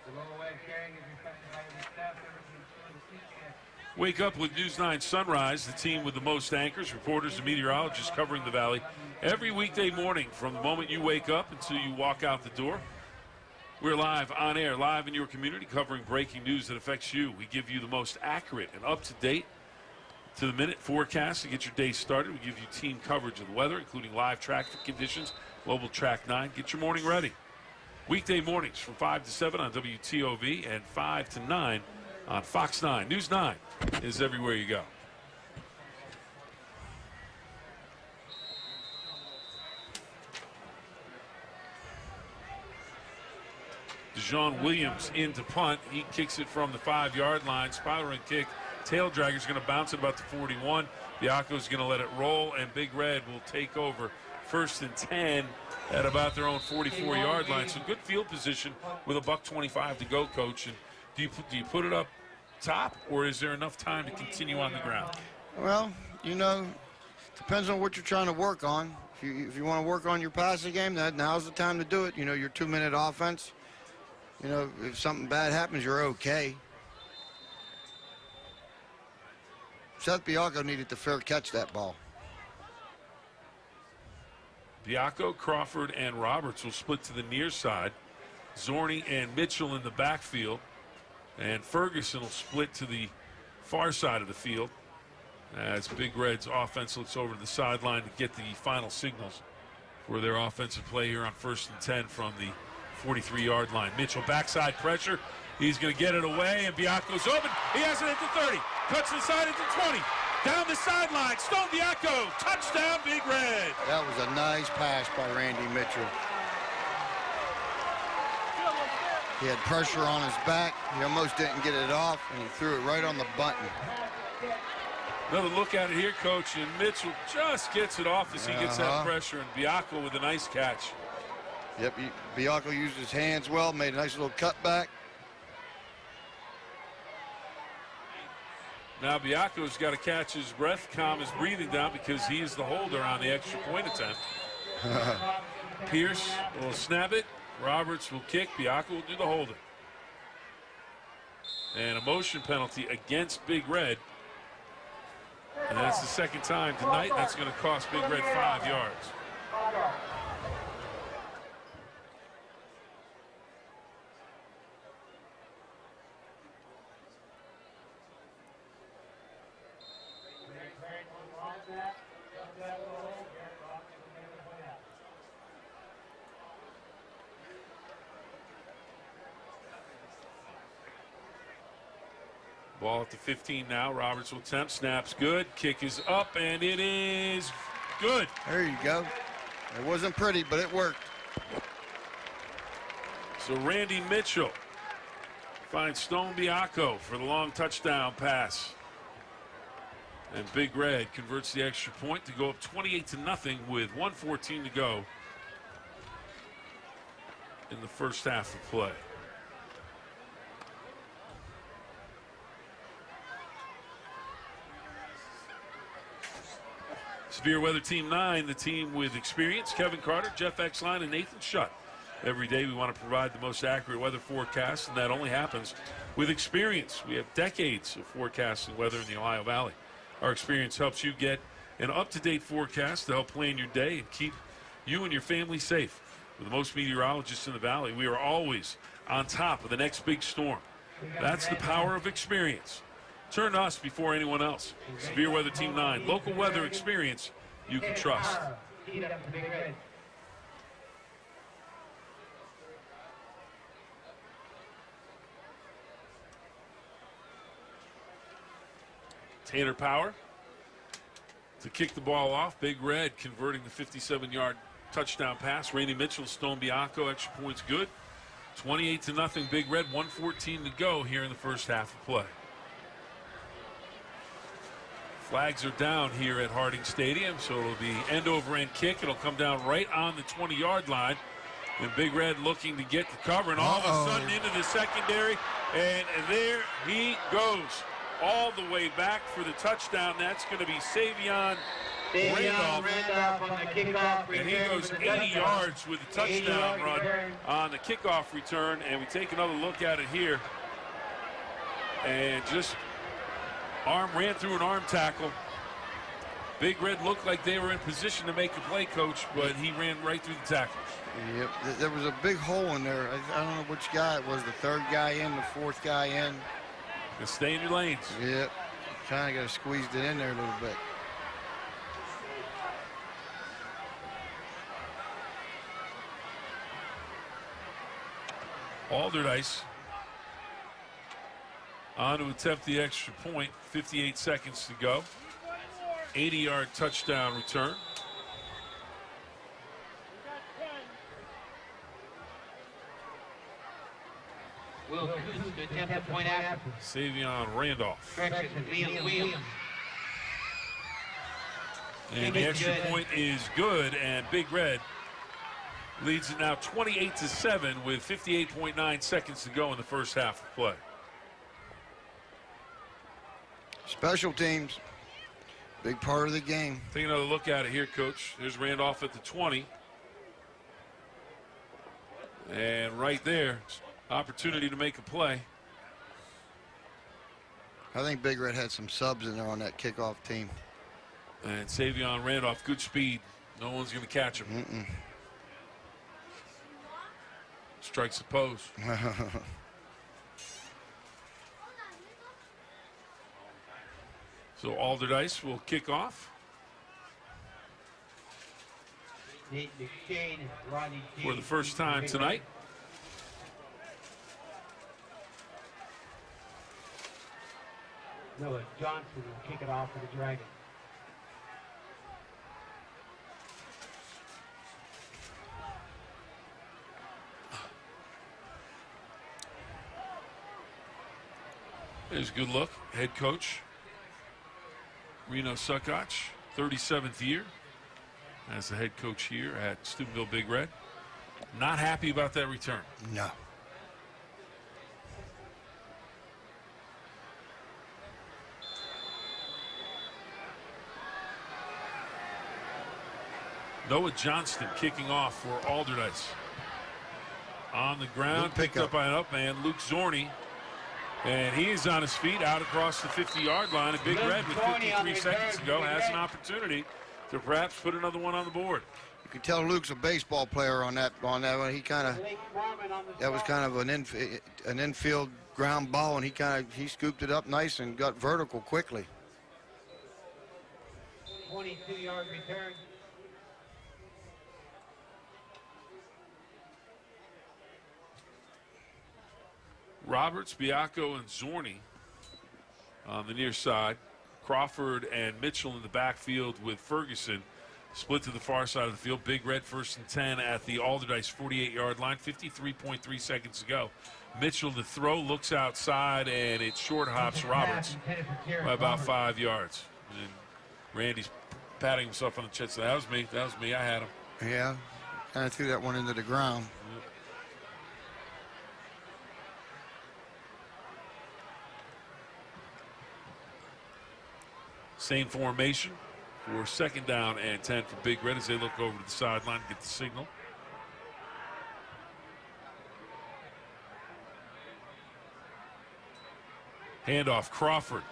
The lower way of caring is reflected by the staff members who ensure the CCS. Wake up with News 9 Sunrise, the team with the most anchors, reporters, and meteorologists covering the Valley every weekday morning from the moment you wake up until you walk out the door. We're live on air, live in your community, covering breaking news that affects you. We give you the most accurate and up-to-date, to-the-minute forecast to get your day started. We give you team coverage of the weather, including live traffic conditions, Global Track 9. Get your morning ready. Weekday mornings from 5 to 7 on WTOV and 5 to 9 on Fox 9. News 9 is everywhere you go. DeJean Williams into punt. He kicks it from the 5-yard line. Spiraling kick. Tail dragger's going to bounce it about the 41. Bianco's going to let it roll, and Big Red will take over 1st and 10 at about their own 44-yard line. So good field position with a $1:25 to go, Coach. And do you put it up top, or is there enough time to continue on the ground? Well, you know, depends on what you're trying to work on. If you want to work on your passing game, now's the time to do it. You know, your 2-minute offense. You know, if something bad happens, you're okay. Seth Bianco needed to fair catch that ball. Bianco, Crawford, and Roberts will split to the near side. Zorney and Mitchell in the backfield. And Ferguson will split to the far side of the field as Big Red's offense looks over to the sideline to get the final signals for their offensive play here on 1st and 10 from the 43-yard line. Mitchell backside pressure. He's going to get it away, and Bianco's open. He has it at the 30. Cuts inside at the 20. Down the sideline. Stone Bianco. Touchdown, Big Red. That was a nice pass by Randy Mitchell. He had pressure on his back. He almost didn't get it off, and he threw it right on the button. Another look at it here, Coach, and Mitchell just gets it off as he gets that pressure, and Bianco with a nice catch. Yep, Bianco used his hands well, made a nice little cutback. Now Bianco's got to catch his breath, calm his breathing down, because he is the holder on the extra point attempt. Pierce will snap it. Roberts will kick. Bianco will do the holding. And a motion penalty against Big Red. And that's the 2nd time tonight. That's going to cost Big Red 5 yards. Ball at the 15 now. Roberts will attempt. Snap's good. Kick is up, and it is good. There you go. It wasn't pretty, but it worked. So Randy Mitchell finds Stone Biacco for the long touchdown pass. And Big Red converts the extra point to go up 28-0 with 1:14 to go in the first half of play. Severe Weather Team 9, the team with experience. Kevin Carter, Jeff Exline, and Nathan Shutt. Every day we want to provide the most accurate weather forecast, and that only happens with experience. We have decades of forecasting weather in the Ohio Valley. Our experience helps you get an up-to-date forecast to help plan your day and keep you and your family safe. With the most meteorologists in the valley, we are always on top of the next big storm. That's the power of experience. Turn to us before anyone else. Severe Weather Team 9, local weather experience you can trust. Tanner Power to kick the ball off. Big Red converting the 57-yard touchdown pass. Randy Mitchell, Stone Biacco, extra points good. 28-0 Big Red, 1:14 to go here in the first half of play. Flags are down here at Harding Stadium, so it'll be end-over-end kick. It'll come down right on the 20-yard line. And Big Red looking to get the cover, and all of a sudden into the secondary, and there he goes. All the way back for the touchdown. That's going to be Tavion Randolph on the kickoff. And he goes 80 yards with the touchdown run on the kickoff return. And we take another look at it here. And just ran through an arm tackle. Big Red looked like they were in position to make a play, Coach, but he ran right through the tackles. Yep, there was a big hole in there. I don't know which guy it was, the third guy in, the fourth guy in. Just stay in your lanes. Yep, kind of got squeezed it in there a little bit. Allderdice on to attempt the extra point. 58 seconds to go. 80-yard touchdown return. Will to attempt the point after. Tavion Randolph. Williams. And the extra point is good, and Big Red leads it now 28-7 with 58.9 seconds to go in the first half of play. Special teams, big part of the game. Take another look at it here, Coach. There's Randolph at the 20. And right there, opportunity to make a play. I think Big Red had some subs in there on that kickoff team. And Tavion Randolph, good speed. No one's going to catch him. Strikes the pose. So Allderdice will kick off. For the first time tonight. Noah Johnson will kick it off for the Dragons. There's a good look. Head coach Reno Suckoch, 37th year as the head coach here at Steubenville Big Red. Not happy about that return. No. Noah Johnston kicking off for Allderdice. On the ground, picked up by an up man, Luke Zorney. And he is on his feet out across the 50-yard line. And Big Red with 53 seconds to go has an opportunity to perhaps put another one on the board. You can tell Luke's a baseball player on that one. He kind of, that was kind of an infield ground ball, and he scooped it up nice and got vertical quickly. 22-yard return. Roberts, Biacco, and Zorney on the near side. Crawford and Mitchell in the backfield with Ferguson. Split to the far side of the field. Big Red 1st and 10 at the Allderdice 48-yard line. 53.3 seconds to go. Mitchell to throw, looks outside, and it short hops Roberts by about 5 yards. And Randy's patting himself on the chest. That was me. That was me. I had him. Yeah, kind of threw that one into the ground. Yep. Same formation for 2nd down and 10 for Big Red as they look over to the sideline to get the signal. Handoff, Crawford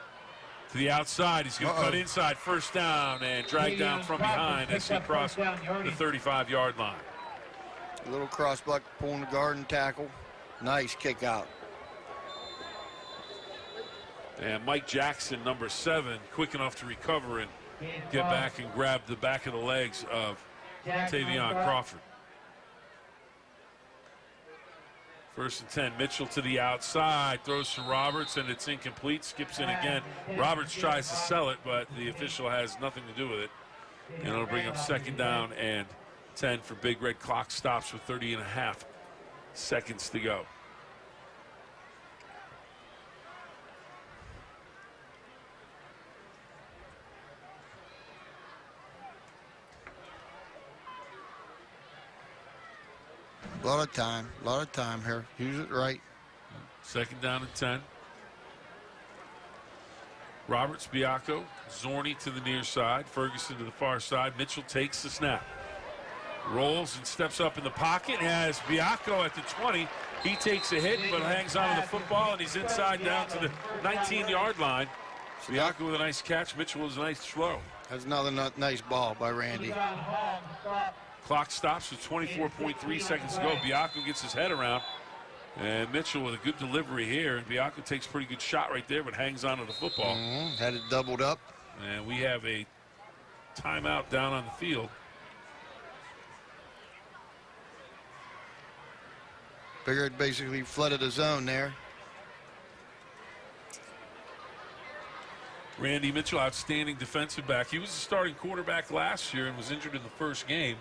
to the outside. He's going to cut inside, 1st down, and drag down from behind as he crosses the 35-yard line. A little crossbuck pulling the guard and tackle. Nice kick out. And Mike Jackson, number 7, quick enough to recover and get back and grab the back of the legs of Tavion Crawford. 1st and 10, Mitchell to the outside, throws to Roberts, and it's incomplete, skips in again. Roberts tries to sell it, but the official has nothing to do with it. And it'll bring up 2nd down and 10 for Big Red. Clock stops with 30.5 seconds to go. A lot of time here. Use it right. 2nd down and 10. Roberts, Biacco, Zorni to the near side, Ferguson to the far side. Mitchell takes the snap. Rolls and steps up in the pocket. Has Biacco at the 20. He takes a hit but hangs on to the football, and he's inside down to the 19-yard line. Biacco with a nice catch. Mitchell with a nice throw. That's another nice ball by Randy. Clock stops with 24.3 seconds to go. Biacco gets his head around. And Mitchell with a good delivery here. And Biacco takes a pretty good shot right there, but hangs on to the football. Had it doubled up. And we have a timeout down on the field. Big Red basically flooded the zone there. Randy Mitchell, outstanding defensive back. He was a starting quarterback last year and was injured in the first game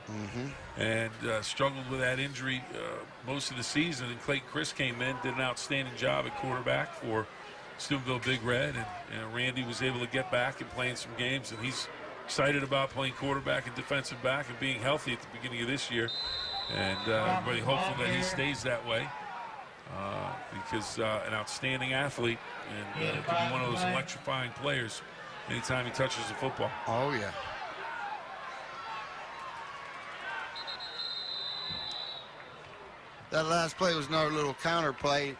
and struggled with that injury most of the season. And Clayton Chris came in, did an outstanding job at quarterback for Steubenville Big Red. And Randy was able to get back and play in some games. And he's excited about playing quarterback and defensive back and being healthy at the beginning of this year. And everybody hopeful that he stays that way. Because an outstanding athlete and could be one of those electrifying players anytime he touches the football. Oh, yeah. That last play was another little counter play.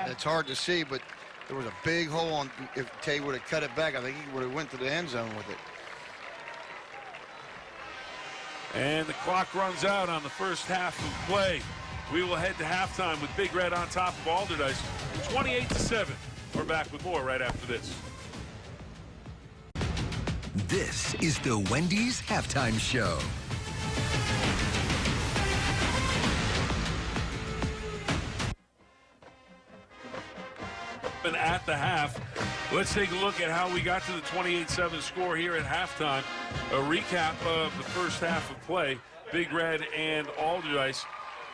It's hard to see, but there was a big hole on. If Tay would have cut it back, I think he would have went to the end zone with it. And the clock runs out on the first half of play. We will head to halftime with Big Red on top of Allderdice, 28-7. We're back with more right after this. This is the Wendy's Halftime Show. And at the half, let's take a look at how we got to the 28-7 score here at halftime. A recap of the first half of play. Big Red and Allderdice.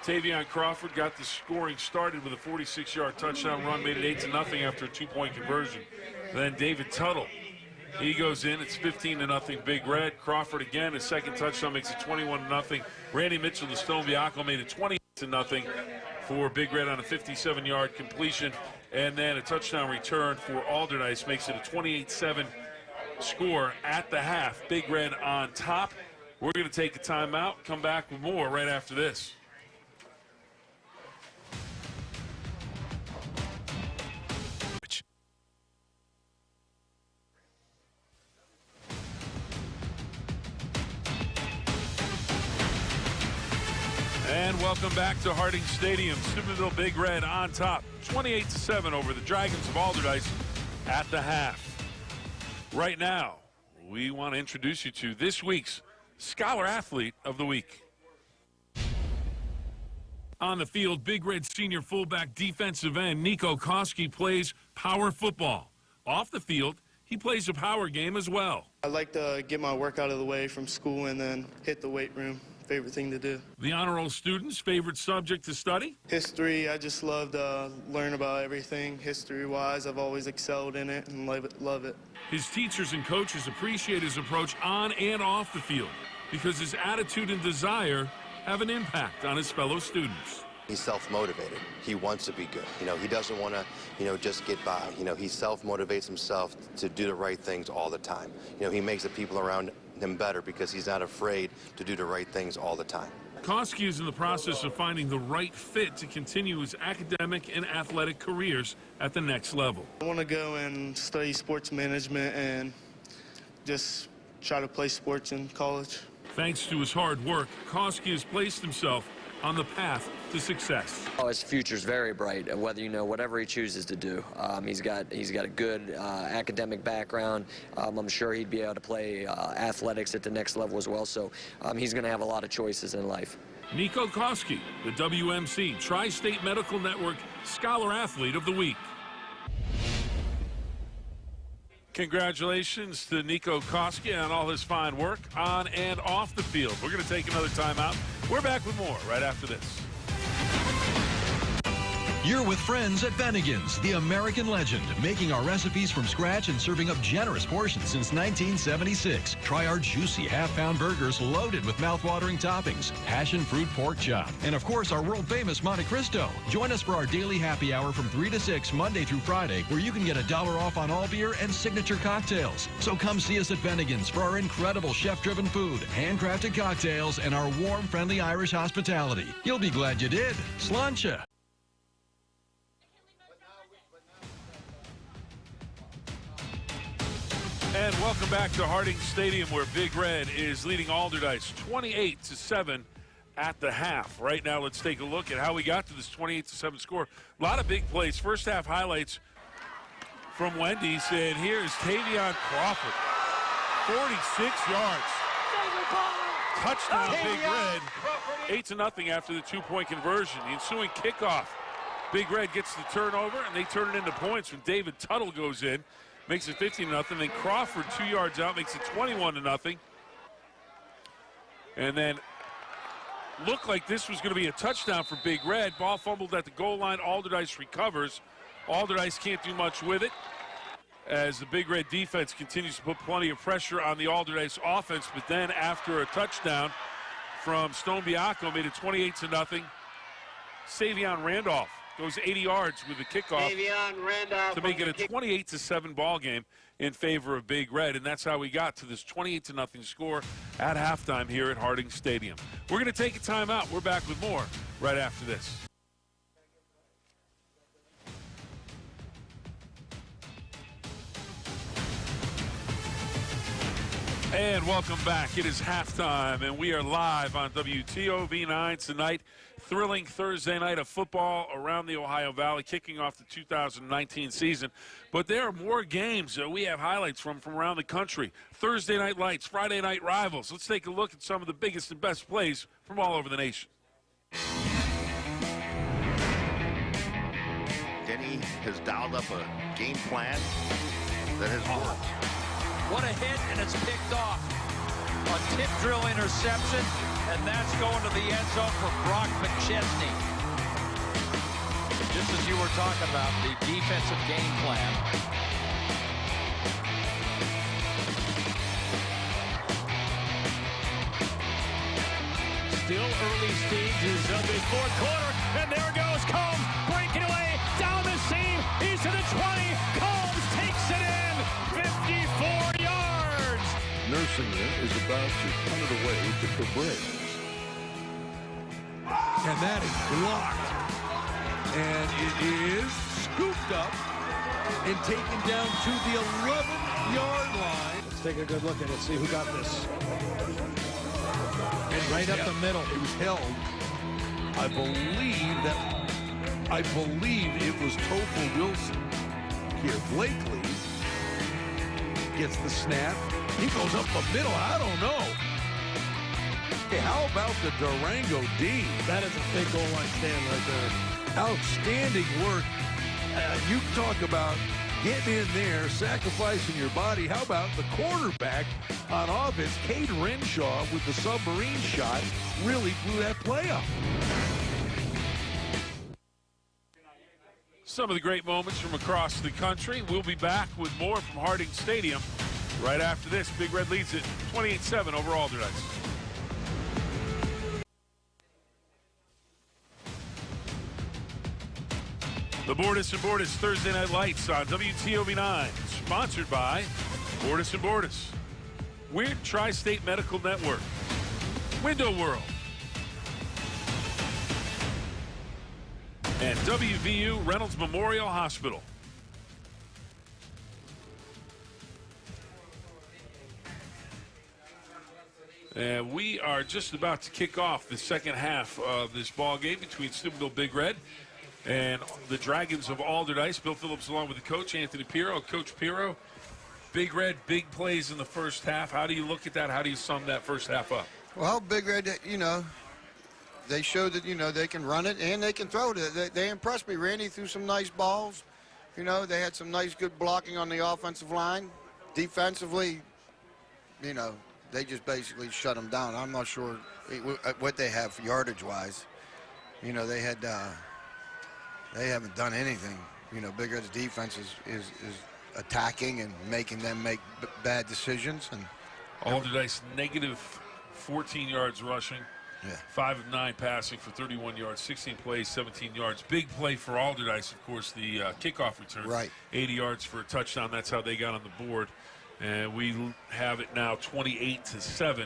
Tavion Crawford got the scoring started with a 46-yard touchdown run, made it 8-0 after a 2-point conversion. Then David Tuttle, he goes in. It's 15-0 Big Red. Crawford again, his second touchdown makes it 21-0. Randy Mitchell to Stone Biacco made it 20-0 for Big Red on a 57-yard completion. And then a touchdown return for Allderdice makes it a 28-7 score at the half. Big Red on top. We're going to take a timeout, come back with more right after this. And welcome back to Harding Stadium. Steubenville Big Red on top, 28-7 over the Dragons of Allderdice at the half. Right now, we want to introduce you to this week's Scholar Athlete of the Week. On the field, Big Red senior fullback defensive end Nico Koski plays power football. Off the field, he plays a power game as well. I like to get my work out of the way from school and then hit the weight room. Favorite thing to do. The honor roll student's favorite subject to study? History. I just love to learn about everything history-wise. I've always excelled in it and love it. His teachers and coaches appreciate his approach on and off the field because his attitude and desire have an impact on his fellow students. He's self-motivated. He wants to be good. He doesn't want to, just get by. He self-motivates himself to do the right things all the time. He makes the people around him better because he's not afraid to do the right things all the time. Koski is in the process of finding the right fit to continue his academic and athletic careers at the next level. I want to go and study sports management and just try to play sports in college. Thanks to his hard work, Koski has placed himself on the path to success. His future's very bright, whatever he chooses to do. He's got a good academic background. I'm sure he'd be able to play athletics at the next level as well, so he's going to have a lot of choices in life. Nico Koski, the WMC Tri-State Medical Network Scholar Athlete of the Week. Congratulations to Nico Koski on all his fine work on and off the field. We're going to take another timeout. We're back with more right after this. You're with friends at Bennigan's, the American legend, making our recipes from scratch and serving up generous portions since 1976. Try our juicy half-pound burgers loaded with mouth-watering toppings, passion fruit pork chop, and of course our world-famous Monte Cristo. Join us for our daily happy hour from 3 to 6 Monday through Friday, where you can get $1 off on all beer and signature cocktails. So come see us at Bennigan's for our incredible chef-driven food, handcrafted cocktails, and our warm, friendly Irish hospitality. You'll be glad you did. Sláinte. And welcome back to Harding Stadium, where Big Red is leading Allderdice 28-7 at the half. Right now, let's take a look at how we got to this 28-7 score. A lot of big plays. First half highlights from Wendy's, and here's Tavion Crawford, 46 yards. Touchdown, Big Red. 8-0 after the two-point conversion. The ensuing kickoff. Big Red gets the turnover, and they turn it into points when David Tuttle goes in. Makes it 15-0. Then Crawford 2 yards out, makes it 21-0. And then looked like this was going to be a touchdown for Big Red. Ball fumbled at the goal line. Allderdice recovers. Allderdice can't do much with it as the Big Red defense continues to put plenty of pressure on the Allderdice offense. But then after a touchdown from Stone Bianco, made it 28-0. Savion Randolph goes 80 yards with the kickoff to make it a 28-7 ball game in favor of Big Red, and that's how we got to this 28-0 score at halftime here at Harding Stadium. We're going to take a timeout. We're back with more right after this. And welcome back. It is halftime, and we are live on WTOV9 tonight. Thrilling Thursday night of football around the Ohio Valley, kicking off the 2019 season. But there are more games that we have highlights from around the country. Thursday night lights, Friday night rivals. Let's take a look at some of the biggest and best plays from all over the nation. Kinney has dialed up a game plan that has worked. What a hit, and it's picked off. A tip drill interception, and that's going to the end zone for Brock McChesney. Just as you were talking about, the defensive game plan. Still early stages of the fourth quarter, and there goes Combs, breaking away down the seam. He's to the 20. Combs takes it in, 54 yards. Nursing it is about to punt it away to Cabrera. And that is blocked. And it is scooped up and taken down to the 11-yard line. Let's take a good look at it, see who got this. And right up the middle. It was held. I believe it was Topher Wilson here. Blakely gets the snap. He goes up the middle. I don't know. Hey, how about the Durango D? That is a big goal line stand right there. Outstanding work. You talk about getting in there, sacrificing your body. How about the quarterback on offense, Cade Renshaw, with the submarine shot, really blew that play up. Some of the great moments from across the country. We'll be back with more from Harding Stadium right after this. Big Red leads it 28-7 over Allderdice. The Bordas & Bordas Thursday Night Lights on WTOV9, sponsored by Bordas & Bordas, Weird Tri-State Medical Network, Window World, and WVU Reynolds Memorial Hospital. And we are just about to kick off the second half of this ball game between Steubenville Big Red and the Dragons of Allderdice. Bill Phillips along with the coach, Anthony Pirro. Coach Pirro, Big Red, big plays in the first half. How do you look at that? How do you sum that first half up? Well, Big Red, you know, they showed that, you know, they can run it and they can throw it. They impressed me. Randy threw some nice balls. You know, they had some nice, good blocking on the offensive line. Defensively, you know, they just basically shut them down. I'm not sure what they have yardage-wise. You know, they haven't done anything. You know, Big Red's defense is attacking and making them make bad decisions. And Allderdice negative 14 yards rushing, 5 of 9 passing for 31 yards, 16 plays, 17 yards. Big play for Allderdice, of course, the kickoff return. Right. 80 yards for a touchdown. That's how they got on the board. And we have it now 28-7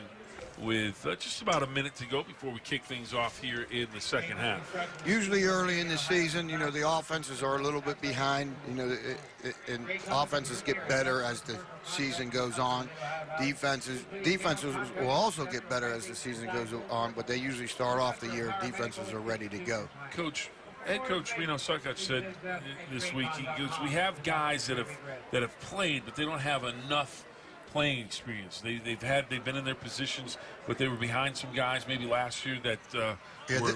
with just about a minute to go before we kick things off here in the second half. Usually early in the season, you know, the offenses are a little bit behind. You know, and offenses get better as the season goes on. Defenses will also get better as the season goes on, but they usually start off the year, defenses are ready to go. Head Coach Reno Suckach said this week, he goes, we have guys that have played, but they don't have enough playing experience. They've been in their positions, but they were behind some guys maybe last year that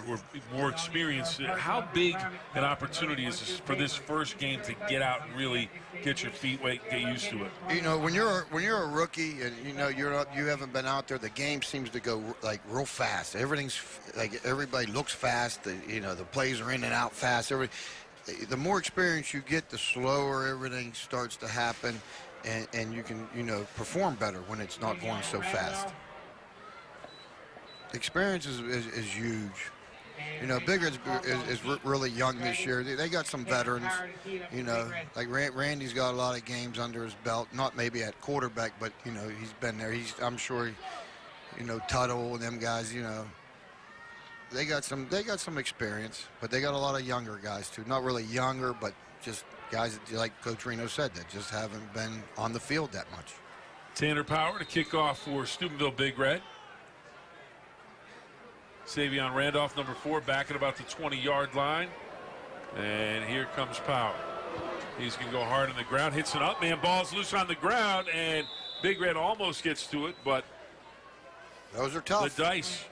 were more experienced. How big an opportunity is this for this first game to get out and really get your feet wet, get used to it? You know, when you're a rookie and you know you haven't been out there, the game seems to go like real fast. Everything's like everybody looks fast. You know, the plays are in and out fast. The more experience you get, the slower everything starts to happen. And you can, you know, perform better when it's not going so fast. Experience is huge. You know, Big Red is really young this year. They got some veterans, you know, like Randy's got a lot of games under his belt, not maybe at quarterback, but, you know, he's been there. I'm sure, you know, Tuttle and them guys, you know, they got some experience, but they got a lot of younger guys too. Not really younger, but just guys that, like Coach Reno said, that just haven't been on the field that much. Tanner Power to kick off for Steubenville Big Red. Tavion Randolph, number 4, back at about the 20-yard line. And here comes Power. He's going to go hard on the ground, hits an up man, ball's loose on the ground, and Big Red almost gets to it, but those are tough. The dice.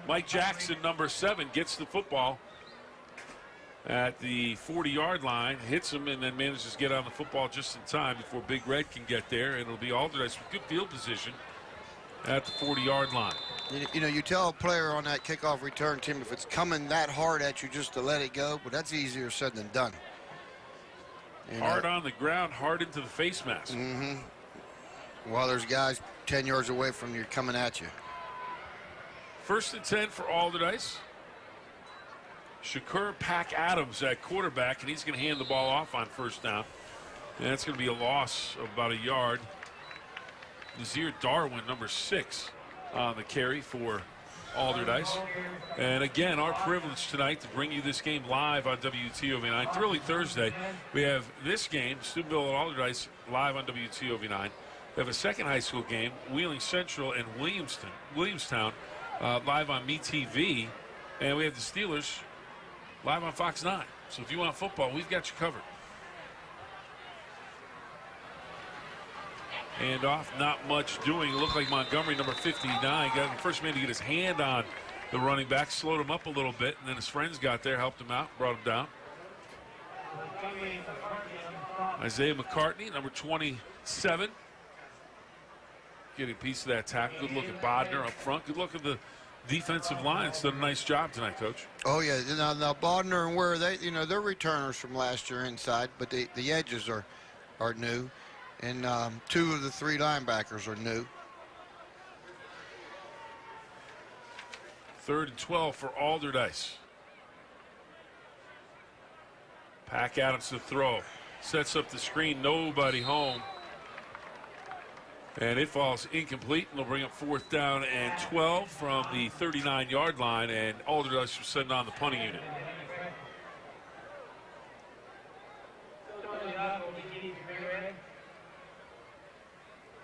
Mike Jackson, number 7, gets the football at the 40-yard line, hits him, and then manages to get on the football just in time before Big Red can get there. And it'll be Allderdice with good field position at the 40-yard line. You know, you tell a player on that kickoff return team if it's coming that hard at you just to let it go, but that's easier said than done. Hard on the ground, hard into the face mask. While there's guys 10 yards away from you coming at you. 1st and 10 for Allderdice. Shakur Pack-Adams at quarterback, and he's going to hand the ball off on 1st down. And that's going to be a loss of about a yard. Nazir Darwin, number 6, on the carry for Allderdice. And again, our privilege tonight to bring you this game live on WTOV9. Thrilling Thursday. We have this game, Steubenville and Allderdice, live on WTOV9. We have a second high school game, Wheeling Central and Williamstown, live on MeTV. And we have the Steelers live on Fox 9. So if you want football, we've got you covered. And off, not much doing. It looked like Montgomery, number 59, got the first man to get his hand on the running back, slowed him up a little bit, and then his friends got there, helped him out, brought him down. Isaiah McCartney, number 27. Getting a piece of that tackle. Good look at Bodner up front. Good look at the defensive line. It's done a nice job tonight, Coach. Oh, yeah. Now Bodner and Ware, they're returners from last year inside, but the edges are new. And 2 of the 3 linebackers are new. 3rd and 12 for Allderdice. Pack Adams to throw. Sets up the screen. Nobody home. And it falls incomplete. And they'll bring up 4th down and 12 from the 39-yard line. And Allderdice will send on the punting unit.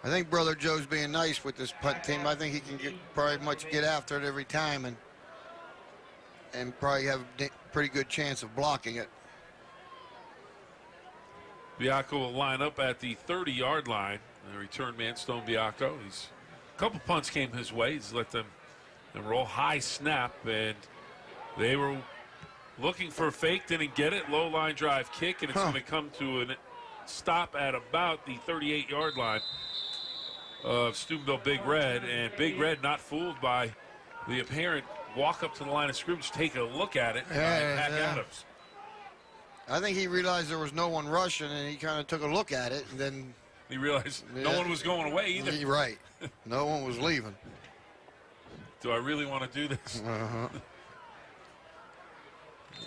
I think Brother Joe's being nice with this punt team. I think he can probably get after it every time and probably have a pretty good chance of blocking it. Biacco will line up at the 30-yard line. The return man, Stone Biacco. A couple punts came his way. He's let them roll. High snap, and they were looking for a fake, didn't get it. Low line drive kick, and it's going to come to a stop at about the 38-yard line of Steubenville Big Red. And Big Red not fooled by the apparent walk up to the line of scrimmage, take a look at it. Pack Adams. I think he realized there was no one rushing, and he kind of took a look at it, and then he realized no one was going away either. Right. No one was leaving. Do I really want to do this?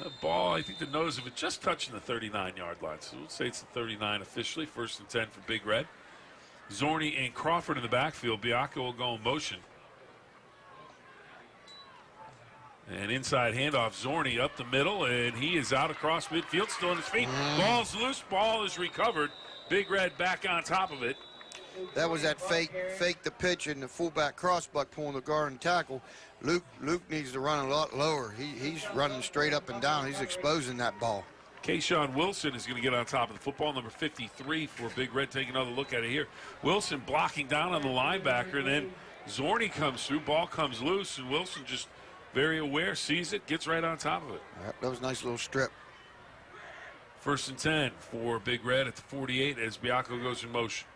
The ball, I think the nose of it just touching the 39-yard line. So we'll say it's the 39 officially. 1st and 10 for Big Red. Zorney and Crawford in the backfield. Biacco will go in motion. And inside handoff, Zorney up the middle, and he is out across midfield, still on his feet. Ball's loose, ball is recovered. Big Red back on top of it. That was that fake the pitch and the fullback crossbuck pulling the guard and tackle. Luke needs to run a lot lower. He's running straight up and down. He's exposing that ball. Kayshawn Wilson is going to get on top of the football, number 53 for Big Red. Take another look at it here. Wilson blocking down on the linebacker, and then Zorney comes through. Ball comes loose, and Wilson just very aware, sees it, gets right on top of it. That was a nice little strip. 1st and 10 for Big Red at the 48 as Biacco goes in motion.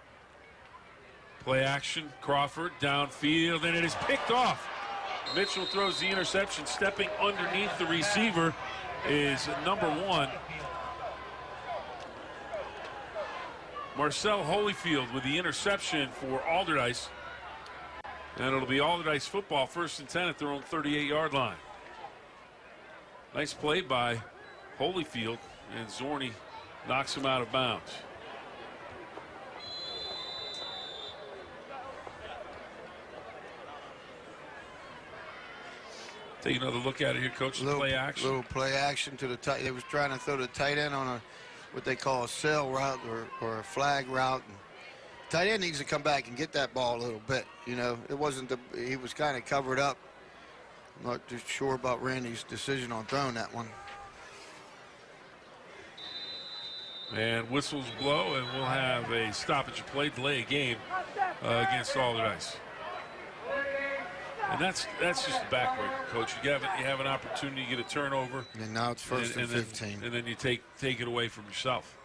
Play action, Crawford downfield, and it is picked off. Mitchell throws the interception. Stepping underneath the receiver is number 1. Marcel Holyfield with the interception for Allderdice. And it'll be Allderdice football, 1st and 10 at their own 38-yard line. Nice play by Holyfield, and Zorney knocks him out of bounds. Take another look at it here, Coach. Play action. Little play action to the tight. They was trying to throw the tight end on what they call a sail route or a flag route. And tight end needs to come back and get that ball a little bit. You know, it wasn't he was kind of covered up. I'm not too sure about Randy's decision on throwing that one. And whistles blow, and we'll have a stoppage of play, delay of game against Allderdice. And that's just the backbreaker, Coach. You have an opportunity to get a turnover. And now it's 1st and 15. And then you take it away from yourself.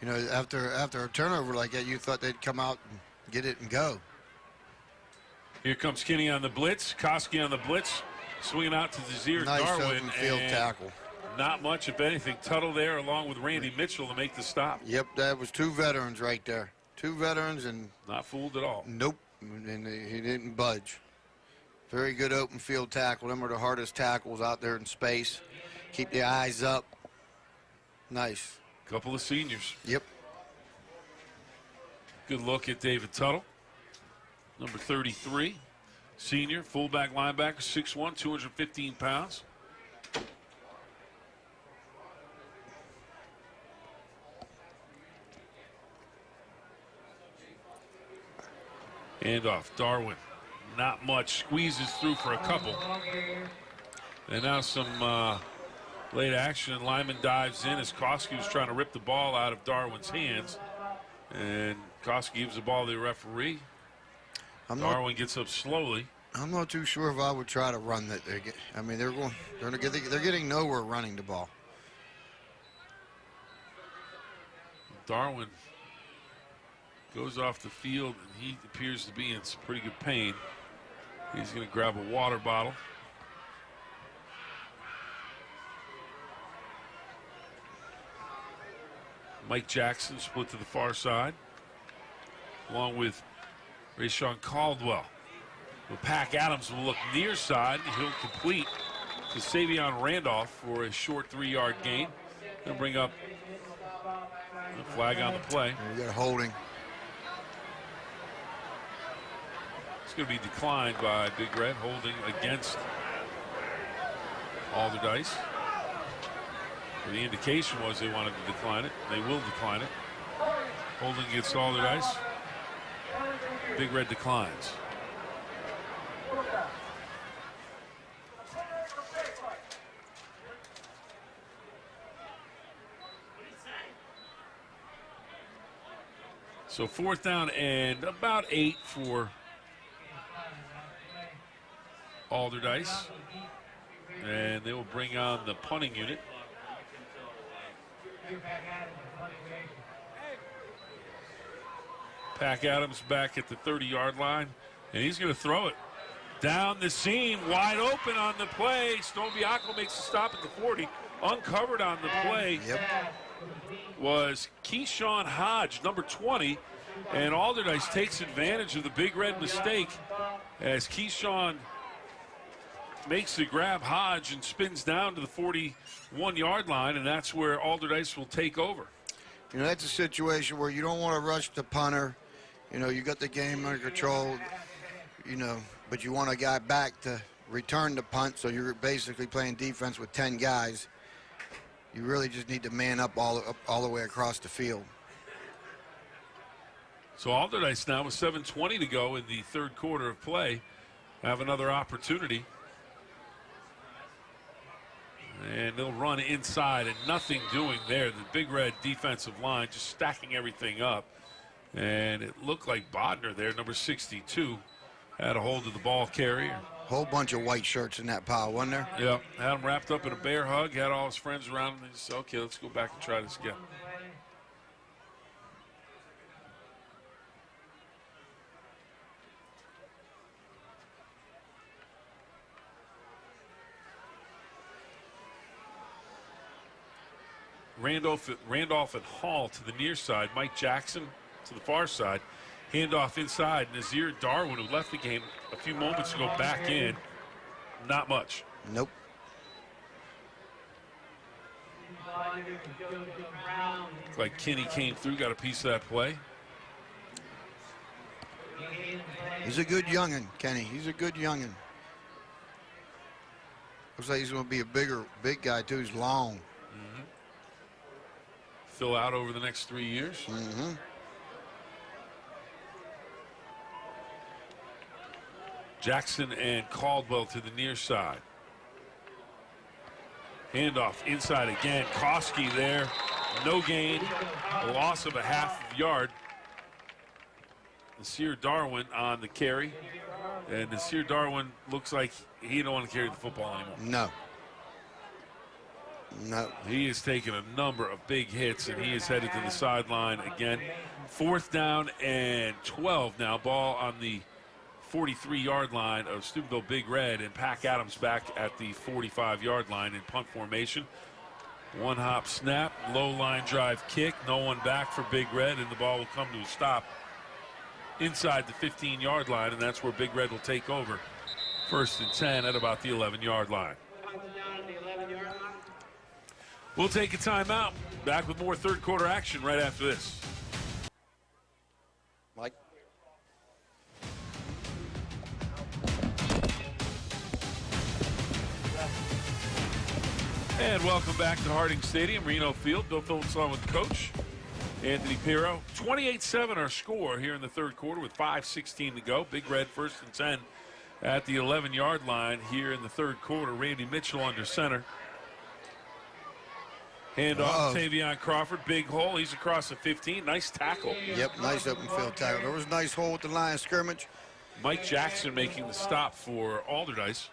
You know, after a turnover like that, you thought they'd come out and get it and go. Here comes Kinney on the blitz. Koski on the blitz. Swinging out to Desir nice Darwin. Open field tackle. Not much, if anything. Tuttle there along with Randy Mitchell to make the stop. Yep, that was 2 veterans right there. 2 veterans and... Not fooled at all. Nope, and he didn't budge. Very good open field tackle. Them are the hardest tackles out there in space. Keep the eyes up. Nice. Couple of seniors. Yep. Good look at David Tuttle. Number 33. Senior, fullback linebacker, 6'1", 215 pounds. Handoff, Darwin. Not much. Squeezes through for a couple. And now some late action, and Lyman dives in as Koski was trying to rip the ball out of Darwin's hands. And Koski gives the ball to the referee. Darwin gets up slowly. I'm not too sure if I would try to run that. I mean, they're getting nowhere running the ball. Darwin goes off the field, and he appears to be in some pretty good pain. He's going to grab a water bottle. Mike Jackson split to the far side, along with Rashawn Caldwell. Well, Pac Adams will look near side. He'll complete to Savion Randolph for a short 3-yard gain. He'll bring up the flag on the play. And you got a holding. It's going to be declined by Big Red, holding against Allderdice. The indication was they wanted to decline it. They will decline it. Holding against Allderdice. Big Red declines. So 4th down and about 8 for Allderdice. And they will bring on the punting unit. Pac Adams back at the 30-yard line, and he's going to throw it down the seam, wide open on the play. Stonebiaco makes a stop at the 40. Uncovered on the play was Keyshawn Hodge, number 20, and Allderdice takes advantage of the Big Red mistake as Keyshawn makes the grab. Hodge and spins down to the 41-yard line, and that's where Allderdice will take over. You know, that's a situation where you don't want to rush the punter. You know, you got the game under control, you know, but you want a guy back to return the punt, so you're basically playing defense with 10 guys. You really just need to man up all the way across the field. So Allderdice now with 7:20 to go in the 3rd quarter of play have another opportunity. And they'll run inside, and nothing doing there. The Big Red defensive line just stacking everything up. And it looked like Bodner there, number 62, had a hold of the ball carrier. Whole bunch of white shirts in that pile, wasn't there? Yeah, had him wrapped up in a bear hug, had all his friends around him. He said, okay, let's go back and try this again. Randolph and Hall to the near side. Mike Jackson to the far side. Handoff inside. Nazir Darwin, who left the game a few moments ago, back in. Not much. Nope. Looks like Kinney came through, got a piece of that play. He's a good youngin', Kenny. He's a good youngin'. Looks like he's going to be a big guy, too. He's long. Mm-hmm. Fill out over the next 3 years. Mm-hmm. Jackson and Caldwell to the near side. Handoff inside again. Koski there. No gain. A loss of a half yard. Nasir Darwin on the carry. And Nasir Darwin looks like he don't want to carry the football anymore. No. No. He has taken a number of big hits, and he is headed to the sideline again. 4th down and 12 now. Ball on the 43-yard line of Steubenville Big Red, and Pac Adams back at the 45-yard line in punt formation. One hop snap, low line drive kick, no one back for Big Red, and the ball will come to a stop inside the 15-yard line, and that's where Big Red will take over. 1st and 10 at about the 11-yard line. We'll take a timeout. Back with more 3rd quarter action right after this. Mike. And welcome back to Harding Stadium, Reno Field. Bill Phillips on with the coach, Anthony Pirro. 28-7 our score here in the 3rd quarter with 5:16 to go. Big Red 1st and 10 at the 11-yard line here in the 3rd quarter. Randy Mitchell under center. Handoff, Tavion Crawford, big hole. He's across the 15. Nice tackle. Yep, nice open field tackle. There was a nice hole at the line of scrimmage. Mike Jackson making the stop for Allderdice.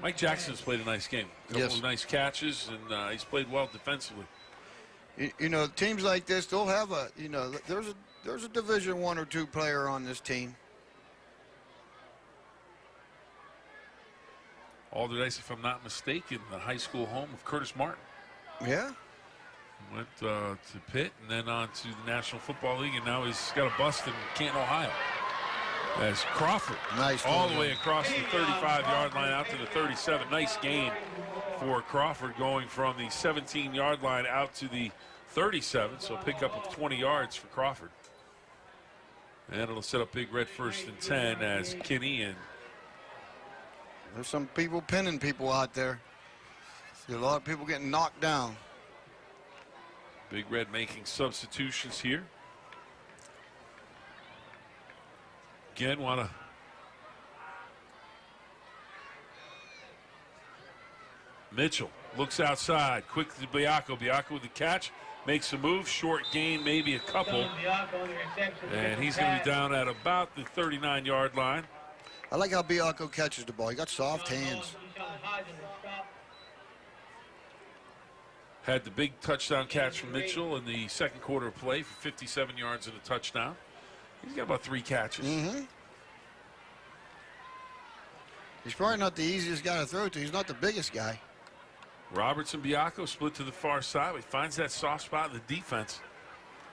Mike Jackson's played a nice game. A couple of nice catches, and he's played well defensively. You know, teams like this, they'll have a, you know, there's a Division I or II player on this team. Allderdice, if I'm not mistaken, the high school home of Curtis Martin. Yeah. Went to Pitt and then on to the National Football League, and now he's got a bust in Canton, Ohio. As Crawford, all the way across the 35-yard line out to the 37. Nice gain for Crawford, going from the 17-yard line out to the 37. So pick up of 20 yards for Crawford. And it'll set up Big Red 1st and 10 as Kinney and there's some people pinning people out there. See a lot of people getting knocked down. Big Red making substitutions here. Again, want to Mitchell looks outside, quick to Biacco. Biacco with the catch, makes a move, short gain, maybe a couple. And he's going to be down at about the 39-yard line. I like how Biacco catches the ball. He got soft hands. Had the big touchdown catch from Mitchell in the second quarter of play for 57 yards and a touchdown. He's got about 3 catches. He's probably not the easiest guy to throw to. He's not the biggest guy. Robertson, Biacco split to the far side. He finds that soft spot in the defense.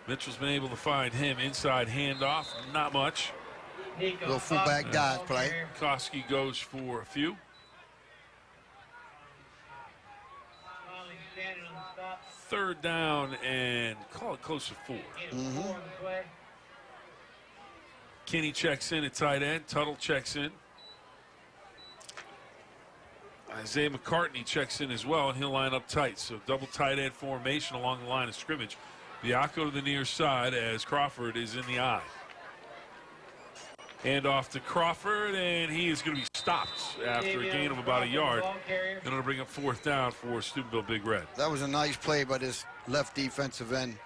Mitchell's been able to find him inside handoff. Not much. Little fullback dive play. Koski goes for a few. Third down and call it close to 4. Kinney checks in at tight end. Tuttle checks in. Isaiah McCartney checks in as well, and he'll line up tight. So double tight end formation along the line of scrimmage. Biacco to the near side as Crawford is in the eye. Hand off to Crawford, and he is going to be stopped after a gain of about a yard. And it'll bring up 4th down for Steubenville Big Red. That was a nice play by this left defensive end.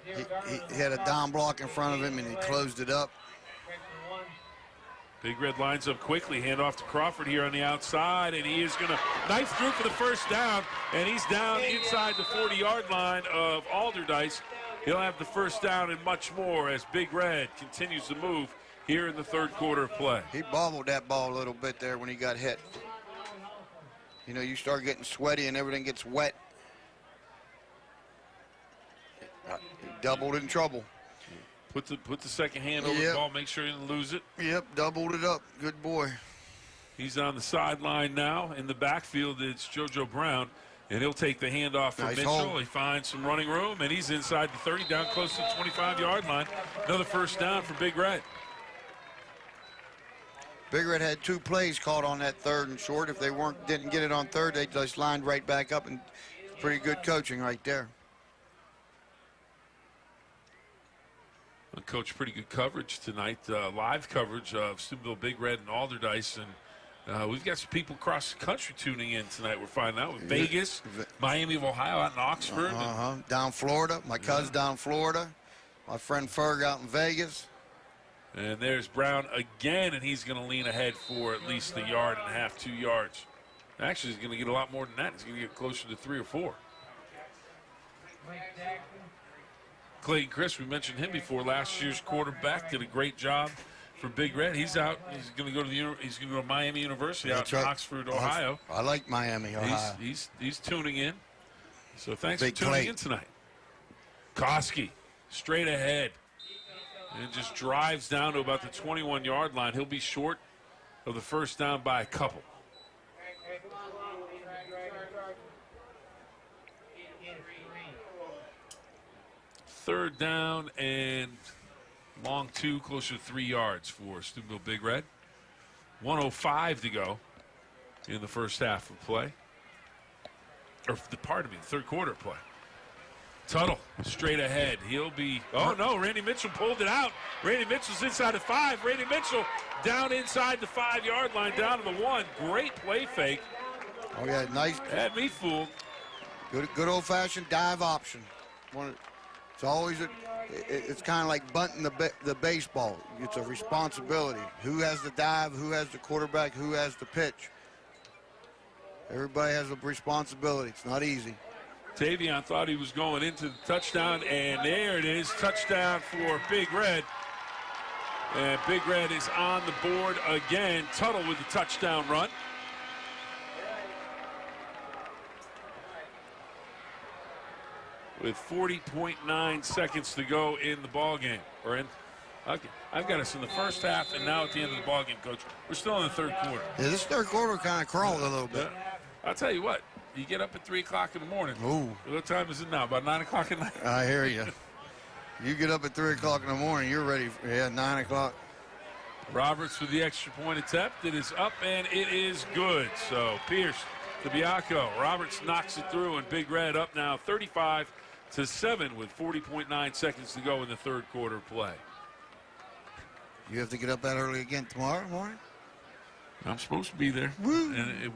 He had a down block in front of him, and he closed it up. Big Red lines up quickly. Hand off to Crawford here on the outside, and he is going to knife through for the 1st down, and he's down inside the 40-yard line of Allderdice. He'll have the 1st down and much more as Big Red continues to move here in the 3rd quarter of play. He bobbled that ball a little bit there when he got hit. You know, you start getting sweaty and everything gets wet. He doubled in trouble. Put the second hand over the ball, make sure you didn't lose it. Yep, doubled it up. Good boy. He's on the sideline now. In the backfield, it's JoJo Brown, and he'll take the handoff from Mitchell. Hold. He finds some running room, and he's inside the 30, down close to the 25-yard line. Another 1st down for Big Red. Big Red had 2 plays caught on that 3rd and short. If they didn't get it on 3rd, they just lined right back up, and pretty good coaching right there. Coach, pretty good coverage tonight. Live coverage of Steubenville Big Red and Allderdice, and we've got some people across the country tuning in tonight. We're finding out with Vegas, Miami of Ohio, out in Oxford. Down Florida. My cousin's down Florida. My friend Ferg out in Vegas. And there's Brown again, and he's going to lean ahead for at least 1.5 yards, 2 yards. Actually, he's going to get a lot more than that. He's going to get closer to 3 or 4. Clayton Chris, we mentioned him before. Last year's quarterback did a great job for Big Red. He's out. He's going to go to Miami University out in Oxford, Ohio. I like Miami, Ohio. He's tuning in. So thanks for tuning in tonight. Koski straight ahead and just drives down to about the 21-yard line. He'll be short of the 1st down by a couple. Third down and long 2, closer to 3 yards for Steubenville Big Red. 1:05 to go in the 1st half of play. Or, pardon me, the 3rd quarter of play. Tuttle straight ahead. He'll be, oh no, Randy Mitchell pulled it out. Randy Mitchell's inside the 5. Randy Mitchell down inside the 5-yard line, down to the 1. Great play fake. Oh yeah, nice. Had me fooled. Good old-fashioned dive option. It's always it's kind of like bunting the baseball. It's a responsibility. Who has the dive? Who has the quarterback? Who has the pitch? Everybody has a responsibility. It's not easy. Tavion thought he was going into the touchdown, and there it is. Touchdown for Big Red. And Big Red is on the board again. Tuttle with the touchdown run. With 40.9 seconds to go in the ball game. Okay, I've got us in the first half and now at the end of the ball game, Coach. We're still in the third quarter. Yeah, this third quarter kind of crawled a little bit. I'll tell you what, you get up at 3 o'clock in the morning. Ooh. What time is it now? About 9 o'clock at night? I hear you. You get up at 3 o'clock in the morning, you're ready. 9 o'clock. Roberts with the extra point attempt. It is up and it is good. So Pierce to Bianco. Roberts knocks it through, and Big Red up now 35-7 with 40.9 seconds to go in the third quarter play. You have to get up that early again tomorrow morning? I'm supposed to be there. Woo. And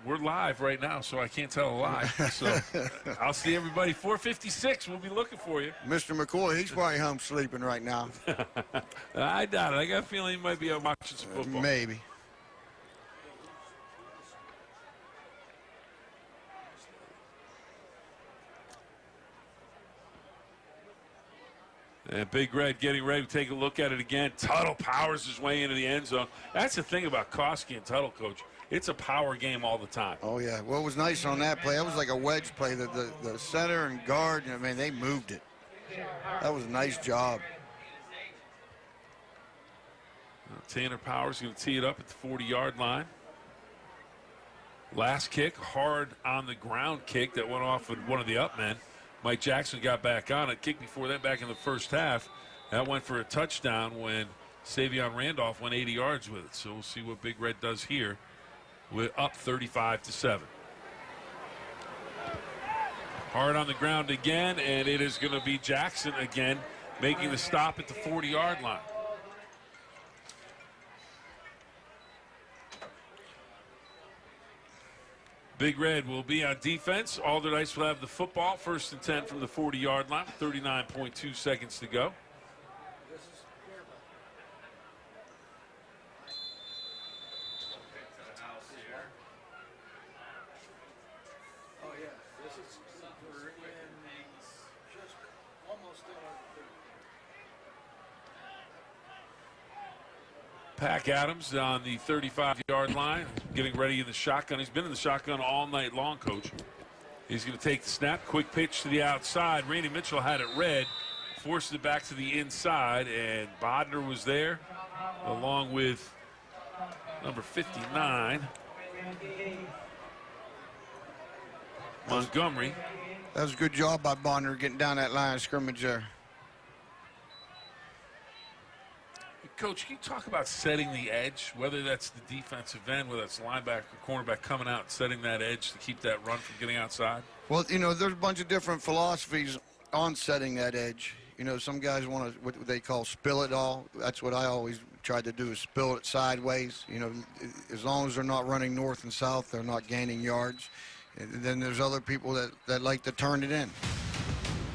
we're live right now, so I can't tell a lie. So I'll see everybody 4:56. We'll be looking for you. Mr. McCoy, he's probably home sleeping right now. I doubt it. I got a feeling he might be out watching some football. Maybe. And Big Red getting ready to take a look at it again. Tuttle powers his way into the end zone. That's the thing about Koski and Tuttle, Coach. It's a power game all the time. Oh, yeah. What was nice on that play, that was like a wedge play. The center and guard, I mean, they moved it. That was a nice job. Tanner Powers going to tee it up at the 40-yard line. Last kick, hard on the ground kick that went off with one of the up men. Mike Jackson got back on it. Kick before that back in the first half. That went for a touchdown when Savion Randolph went 80 yards with it. So we'll see what Big Red does here. We're up 35-7. Hard on the ground again, and it is going to be Jackson again making the stop at the 40-yard line. Big Red will be on defense. Allderdice will have the football. 1st and 10 from the 40-yard line. 39.2 seconds to go. Pack Adams on the 35-yard line, getting ready in the shotgun. He's been in the shotgun all night long, Coach. He's going to take the snap. Quick pitch to the outside. Randy Mitchell had it read, forced it back to the inside, and Bodner was there, along with number 59, Montgomery. That was a good job by Bodner getting down that line of scrimmage there. Coach, can you talk about setting the edge, whether that's the defensive end, whether it's linebacker, cornerback coming out and setting that edge to keep that run from getting outside? Well, you know, there's a bunch of different philosophies on setting that edge. You know, some guys want to, what they call spill it all. That's what I always tried to do, is spill it sideways. You know, as long as they're not running north and south, they're not gaining yards. And then there's other people that like to turn it in.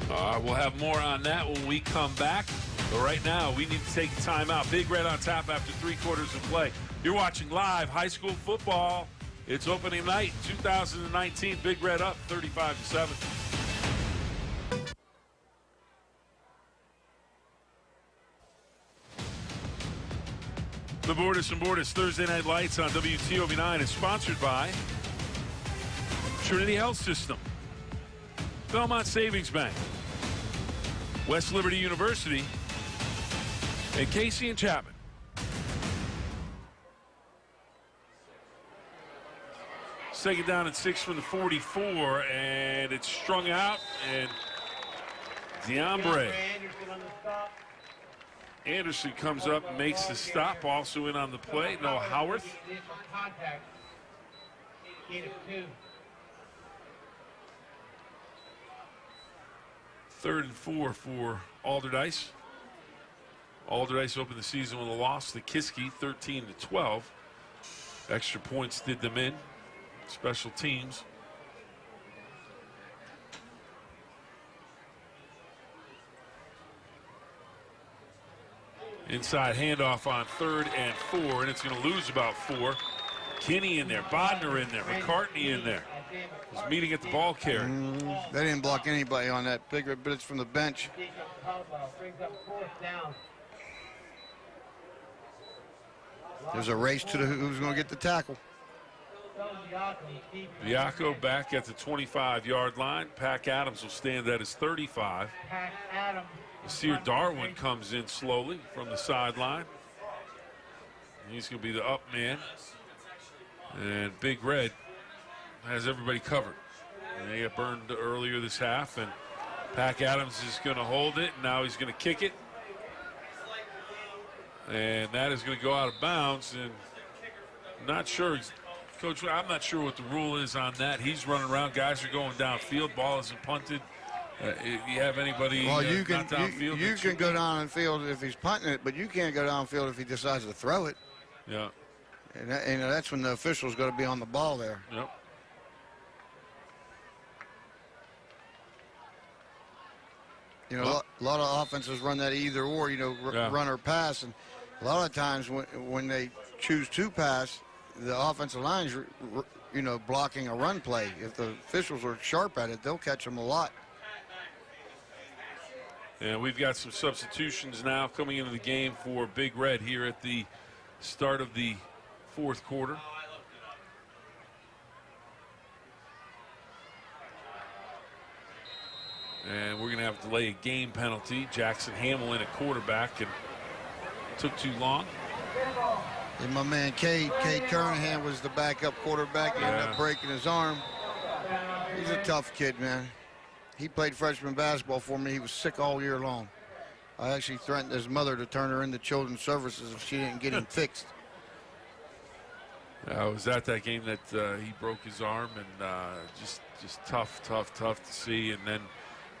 We'll have more on that when we come back. But right now, we need to take a timeout. Big Red on top after 3 quarters of play. You're watching live high school football. It's opening night 2019. Big Red up 35-7. The Borders and Borders Thursday Night Lights on WTOV9 is sponsored by Trinity Health System, Belmont Savings Bank, West Liberty University, and Casey and Chapman. Second down and 6 from the 44, and it's strung out, and DeAmbre Anderson comes up and makes the stop. Also in on the play, Noah Howarth. Third and 4 for Allderdice. Allderdice opened the season with a loss to Kiskey, 13-12. Extra points did them in. Special teams. Inside handoff on 3rd and 4, and it's going to lose about 4. Kinney in there, Bodner in there, McCartney in there. He's meeting at the ball carrier. They didn't block anybody on that big blitz from the bench. There's a race to who's going to get the tackle. Biacco back at the 25-yard line. Pac Adams will stand at his 35. Nasir Darwin comes in slowly from the sideline. He's going to be the up man. And Big Red has everybody covered. And they got burned earlier this half, and Pac Adams is going to hold it. And now he's going to kick it. And that is going to go out of bounds. And I'm not sure, Coach, I'm not sure what the rule is on that. He's running around. Guys are going downfield. Ball isn't punted. You have anybody well, you can, not downfield? You can go downfield if he's punting it, but you can't go downfield if he decides to throw it. Yeah. And that's when the official's got to be on the ball there. Yep. You know, a lot of offenses run that either or, run or pass. And a lot of times when they choose to pass, the offensive line's, blocking a run play. If the officials are sharp at it, they'll catch them a lot. And we've got some substitutions now coming into the game for Big Red here at the start of the 4th quarter. And we're going to have to delay a game penalty. Jackson Hamill in at quarterback, and took too long. And my man Cade Kernahan was the backup quarterback. He ended up breaking his arm. He's a tough kid, man. He played freshman basketball for me. He was sick all year long. I actually threatened his mother to turn her into children's services if she didn't get him fixed. I was at that game that he broke his arm, and just tough to see. And then,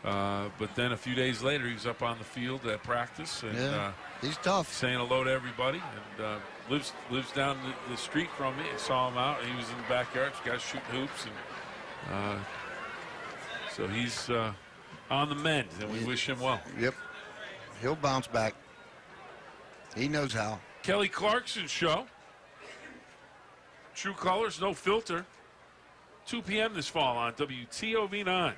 but then a few days later, he was up on the field at practice, and he's tough. Saying hello to everybody, and lives down the street from me. I saw him out. He was in the backyard. Guys shooting hoops, and so he's on the mend, and we wish him well. Yep, he'll bounce back. He knows how. Kelly Clarkson Show. True Colors, No Filter. 2 p.m. this fall on WTOV9.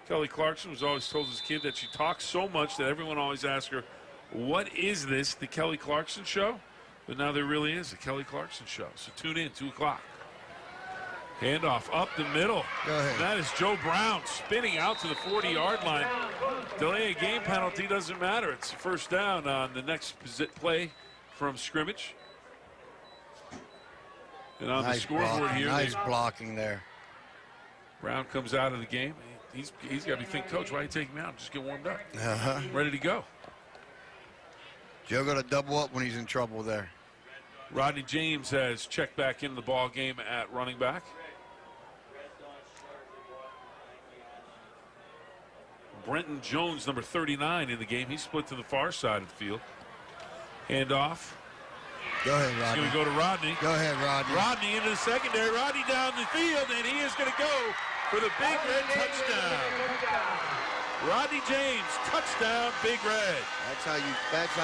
Kelly Clarkson was always told as a kid that she talks so much that everyone always asks her, what is this, the Kelly Clarkson Show? But now there really is a Kelly Clarkson Show. So tune in, 2 o'clock. Handoff up the middle. Go ahead. That is Joe Brown spinning out to the 40-yard line. Delay a game penalty doesn't matter. It's first down on the next play from scrimmage. And on the scoreboard here, nice blocking there. Brown comes out of the game. He's got to be thinking, Coach, why are you taking me out? Just get warmed up. Ready to go. Joe got to double up when he's in trouble there. Rodney James has checked back into the ball game at running back. Brenton Jones, number 39 in the game. He's split to the far side of the field. Handoff. Go ahead, Rodney. He's going to go to Rodney. Go ahead, Rodney. Rodney into the secondary. Rodney down the field, and he is going to go for the Big Red touchdown. Rodney James, touchdown, Big Red. That's how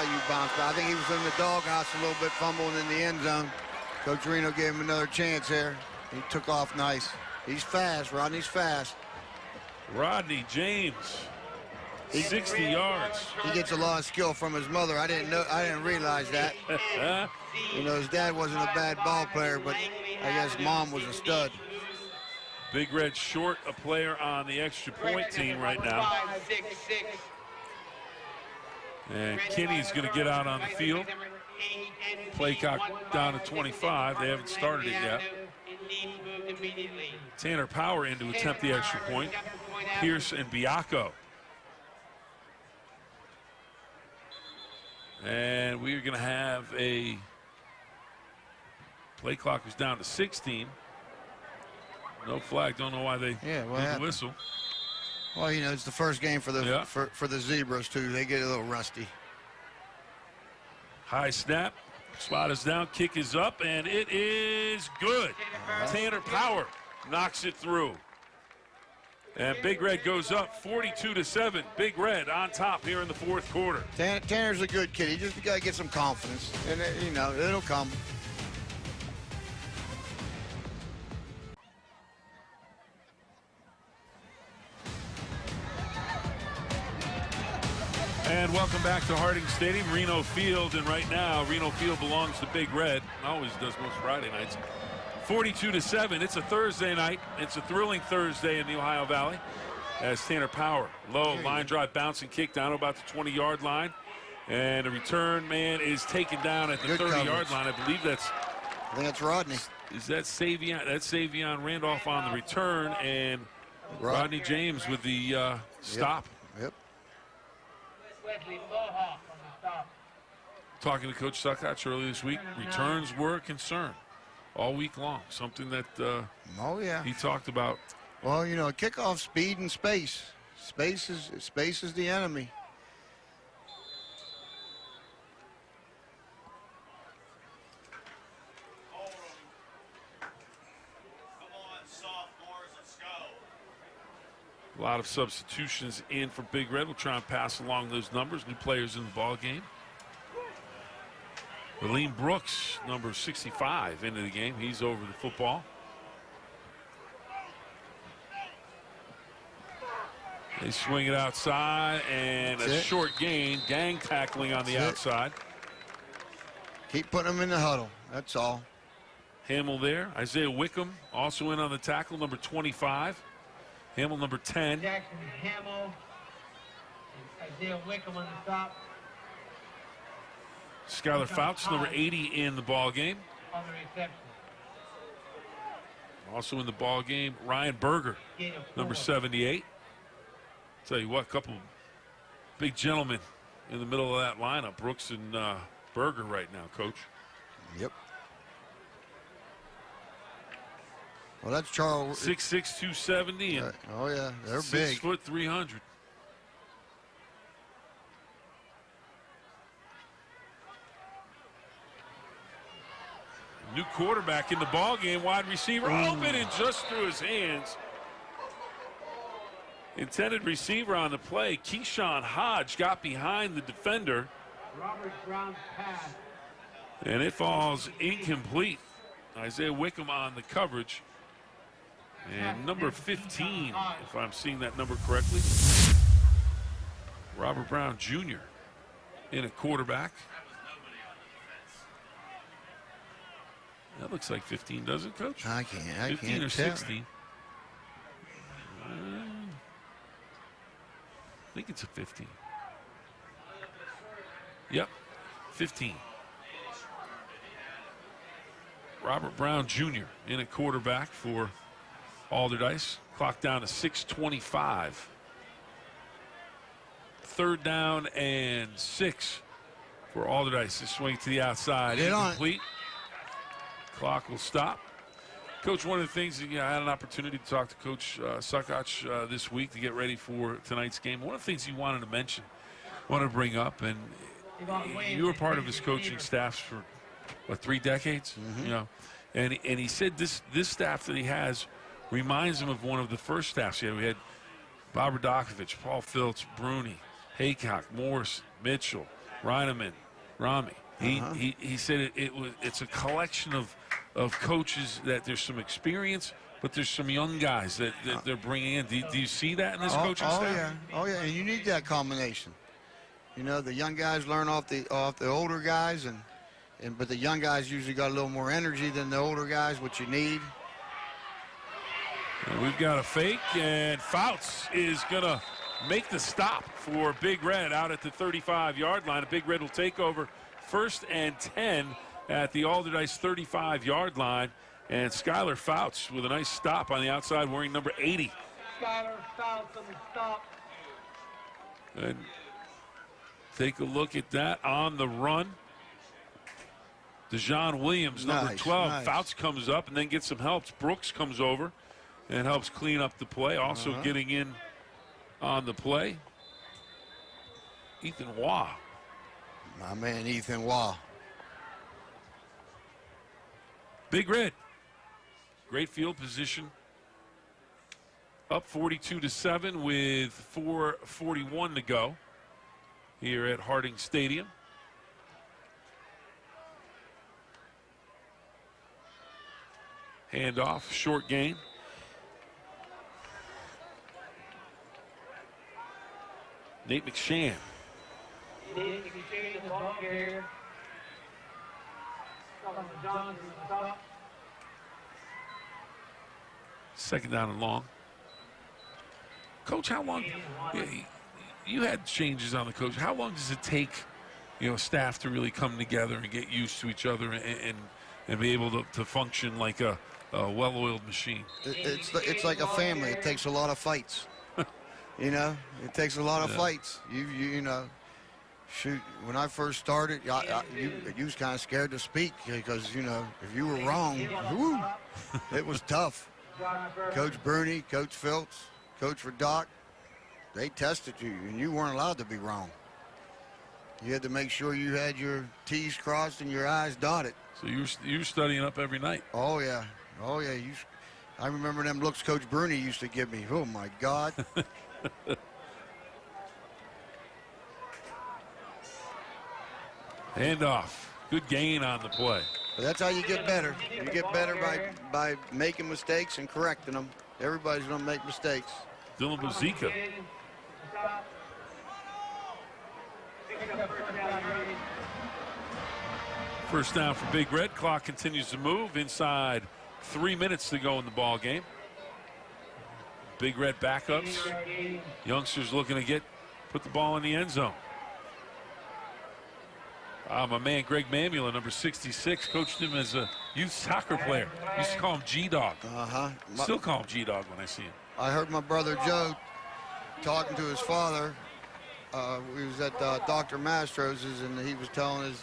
you bounce back. I think he was in the doghouse a little bit, fumbling in the end zone. Coach Reno gave him another chance here. He took off nice. He's fast. Rodney's fast. Rodney James, 60 yards. He gets a lot of skill from his mother. I didn't realize that. His dad wasn't a bad ball player, but I guess mom was a stud. Big Red short a player on the extra point team right now. And Kinney's going to get out on the field. Play clock down to 25. They haven't started it yet. Tanner Power in to attempt the extra point. Pierce and Biacco. And we're going to have a play clock is down to 16. No flag. Don't know why they did the whistle. Well, it's the first game for the for the Zebras too. They get a little rusty. High snap. Spot is down. Kick is up, and it is good. Tanner Power knocks it through. And Big Red goes up 42-7. Big Red on top here in the fourth quarter. Tanner's a good kid. He just got to get some confidence, and you know it'll come. And welcome back to Harding Stadium, Reno Field. And right now, Reno Field belongs to Big Red. Always does most Friday nights. 42-7. It's a Thursday night. It's a thrilling Thursday in the Ohio Valley. As Tanner Power, low line drive, bouncing kick down to about the 20-yard line. And the return man is taken down at the 30-yard line. I believe that's... I think that's Rodney. Is that Tavion? That's Tavion Randolph on the return. And Rodney James with the stop. Yep. Talking to Coach Suckotch earlier this week, returns were a concern all week long. Something that he talked about. Well, you know, kickoff speed and space. Space is the enemy. A lot of substitutions in for Big Red. We'll try and pass along those numbers. New players in the ball game. Aleem Brooks, number 65, into the game. He's over the football. They swing it outside, and a short gain. Gang tackling on the outside. Keep putting them in the huddle. That's all. Hamill there. Isaiah Wickham also in on the tackle, number 25. Hamill, number 10. Jackson Hamill, and Isaiah Wickham on the top. Skylar Fouts, number 80, in the ball game. On the reception. Also in the ball game, Ryan Berger, number 78. Tell you what, couple big gentlemen in the middle of that lineup, Brooks and Berger right now, Coach. Yep. Well, that's Charles. 6'6", 270. And oh, yeah, they're 6 big. 6', 300. New quarterback in the ball game, wide receiver open and just through his hands. Intended receiver on the play. Keyshawn Hodge got behind the defender. Robert Brown's pass. And it falls incomplete. Isaiah Wickham on the coverage. And number 15, if I'm seeing that number correctly, Robert Brown Jr. in a quarterback. That looks like 15, doesn't it, Coach? I can't 15 or tell. 16. I think it's a 15. Yep, 15. Robert Brown Jr. in a quarterback for Allderdice. Clock down to 6:25. 3rd down and 6 for Allderdice. This swing to the outside. Incomplete. Clock will stop. Coach, one of the things, I had an opportunity to talk to Coach Suckotch this week to get ready for tonight's game. One of the things he wanted to mention, wanted to bring up, and you were part of his coaching staffs for, what, 3 decades? Mm-hmm. You know, and he said this staff that he has reminds him of one of the first staffs. We had Bob Radakovich, Paul Filtz, Bruni, Haycock, Morse, Mitchell, Reineman, Rami. He said it's a collection of coaches that there's some experience, but there's some young guys that they're bringing in. Do you see that in this coaching staff? Oh yeah, and you need that combination. You know, the young guys learn off the older guys, but the young guys usually got a little more energy than the older guys, which you need. And we've got a fake, and Fouts is gonna make the stop for Big Red out at the 35-yard line. Big Red will take over 1st and 10 at the Allderdice 35-yard line. And Skylar Fouts with a nice stop on the outside wearing number 80. Skylar Fouts on the stop. And take a look at that on the run. DeJohn Williams, number 12. Nice. Fouts comes up and then gets some help. Brooks comes over and helps clean up the play. Also getting in on the play, Ethan Waugh. My man, Ethan Waugh. Big Red. Great field position. Up 42-7 with 4:41 to go here at Harding Stadium. Handoff, short gain. Nate McShann. Second down and long. Coach, how long? You had changes on the coach. How long does it take, staff to really come together and get used to each other and be able to function like a well-oiled machine? It's like a family. It takes a lot of fights. It takes a lot of fights. Shoot, when I first started, you was kind of scared to speak because, if you were wrong, it was tough. Coach Bruni, Coach Phillips, Coach Radock, they tested you, and you weren't allowed to be wrong. You had to make sure you had your T's crossed and your I's dotted. So you were studying up every night. Oh, yeah. Oh, yeah. I remember them looks Coach Bruni used to give me. Oh, my God. Handoff. Good gain on the play. But that's how you get better. You get better by making mistakes and correcting them. Everybody's going to make mistakes. Dylan Buzika. First down for Big Red. Clock continues to move. Inside 3 minutes to go in the ball game. Big Red backups. Youngsters looking to put the ball in the end zone. My man Greg Mamula, number 66, coached him as a youth soccer player. Used to call him G-Dog. Still call him G-Dog when I see him. I heard my brother Joe talking to his father. He was at Dr. Mastros's, and he was telling his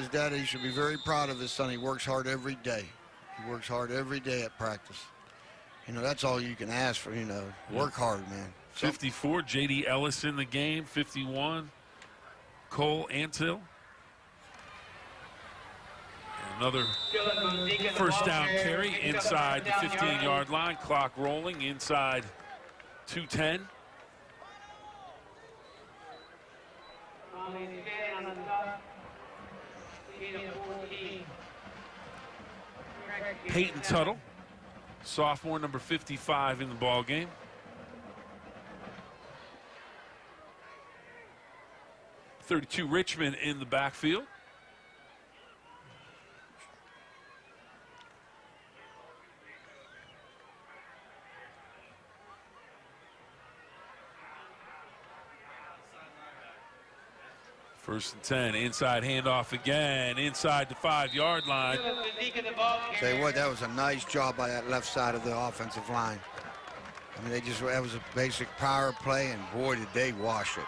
dad he should be very proud of his son. He works hard every day. He works hard every day at practice. That's all you can ask for. Work hard, man. 54, J.D. Ellis in the game. 51. Cole Antill. Another first down carry inside the 15-yard line. Clock rolling inside 2:10. Peyton Tuttle, sophomore, number 55 in the ball game. .32 Richmond in the backfield. First and 10, inside handoff again, inside the 5-yard line. Tell you what, that was a nice job by that left side of the offensive line. I mean, that was a basic power play, and boy, did they wash it.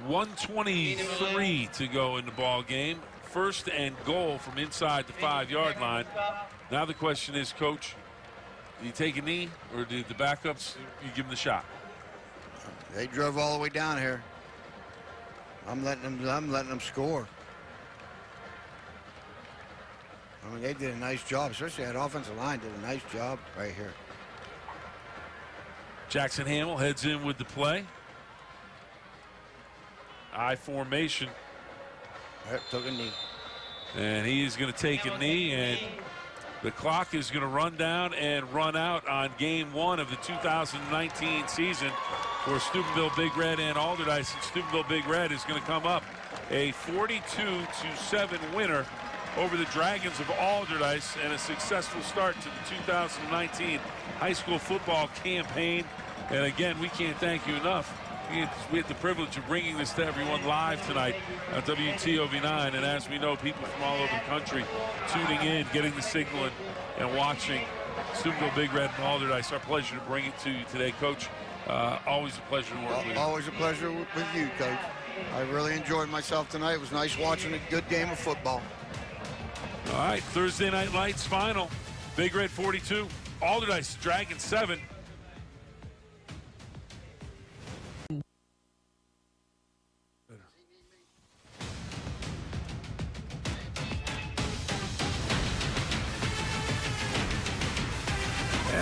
1:23 to go in the ball game. First and goal from inside the 5-yard line. Now the question is, Coach, do you take a knee or do the backups, you give them the shot? They drove all the way down here. I'm letting them score. I mean, they did a nice job, especially that offensive line did a nice job right here. Jackson Hamill heads in with the play. I formation. Took a knee. And he is going to take a knee, and the clock is going to run down and run out on game 1 of the 2019 season for Steubenville Big Red and Allderdice. And Steubenville Big Red is going to come up a 42-7 winner over the Dragons of Allderdice, and a successful start to the 2019 high school football campaign. And again, we can't thank you enough. We had the privilege of bringing this to everyone live tonight on WTOV9, and as we know, people from all over the country tuning in, getting the signal, and watching Steubenville Big Red and Allderdice. Our pleasure to bring it to you today, Coach. Always a pleasure to work with you. Always a pleasure with you, Coach. I really enjoyed myself tonight. It was nice watching a good game of football. All right, Thursday Night Lights final. Big Red 42, Allderdice Dragons 7.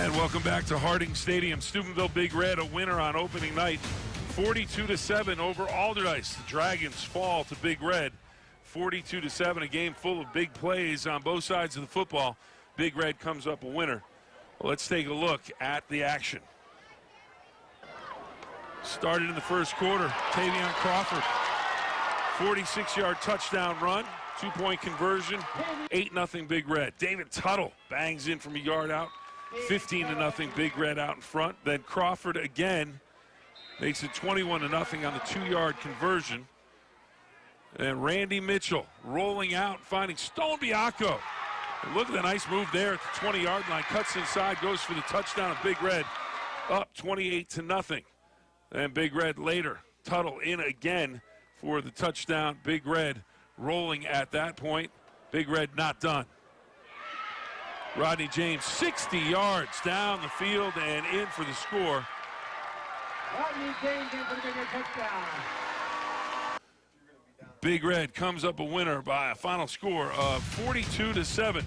And welcome back to Harding Stadium. Steubenville Big Red, a winner on opening night, 42-7 over Allderdice. The Dragons fall to Big Red, 42-7. A game full of big plays on both sides of the football. Big Red comes up a winner. Well, let's take a look at the action. Started in the first quarter. Tavion Crawford, 46-yard touchdown run, 2-point conversion, 8-0 Big Red. David Tuttle bangs in from a yard out, 15-0 Big Red out in front. Then Crawford again makes it 21-0 on the 2-yard conversion. And Randy Mitchell rolling out, finding Stone Bianco. And look at the nice move there at the 20-yard line. Cuts inside, goes for the touchdown of Big Red, up 28-0. And Big Red later. Tuttle in again for the touchdown. Big Red rolling at that point. Big Red not done. Rodney James 60 yards down the field and in for the score. Rodney James in for the bigger touchdown. Big Red comes up a winner by a final score of 42-7.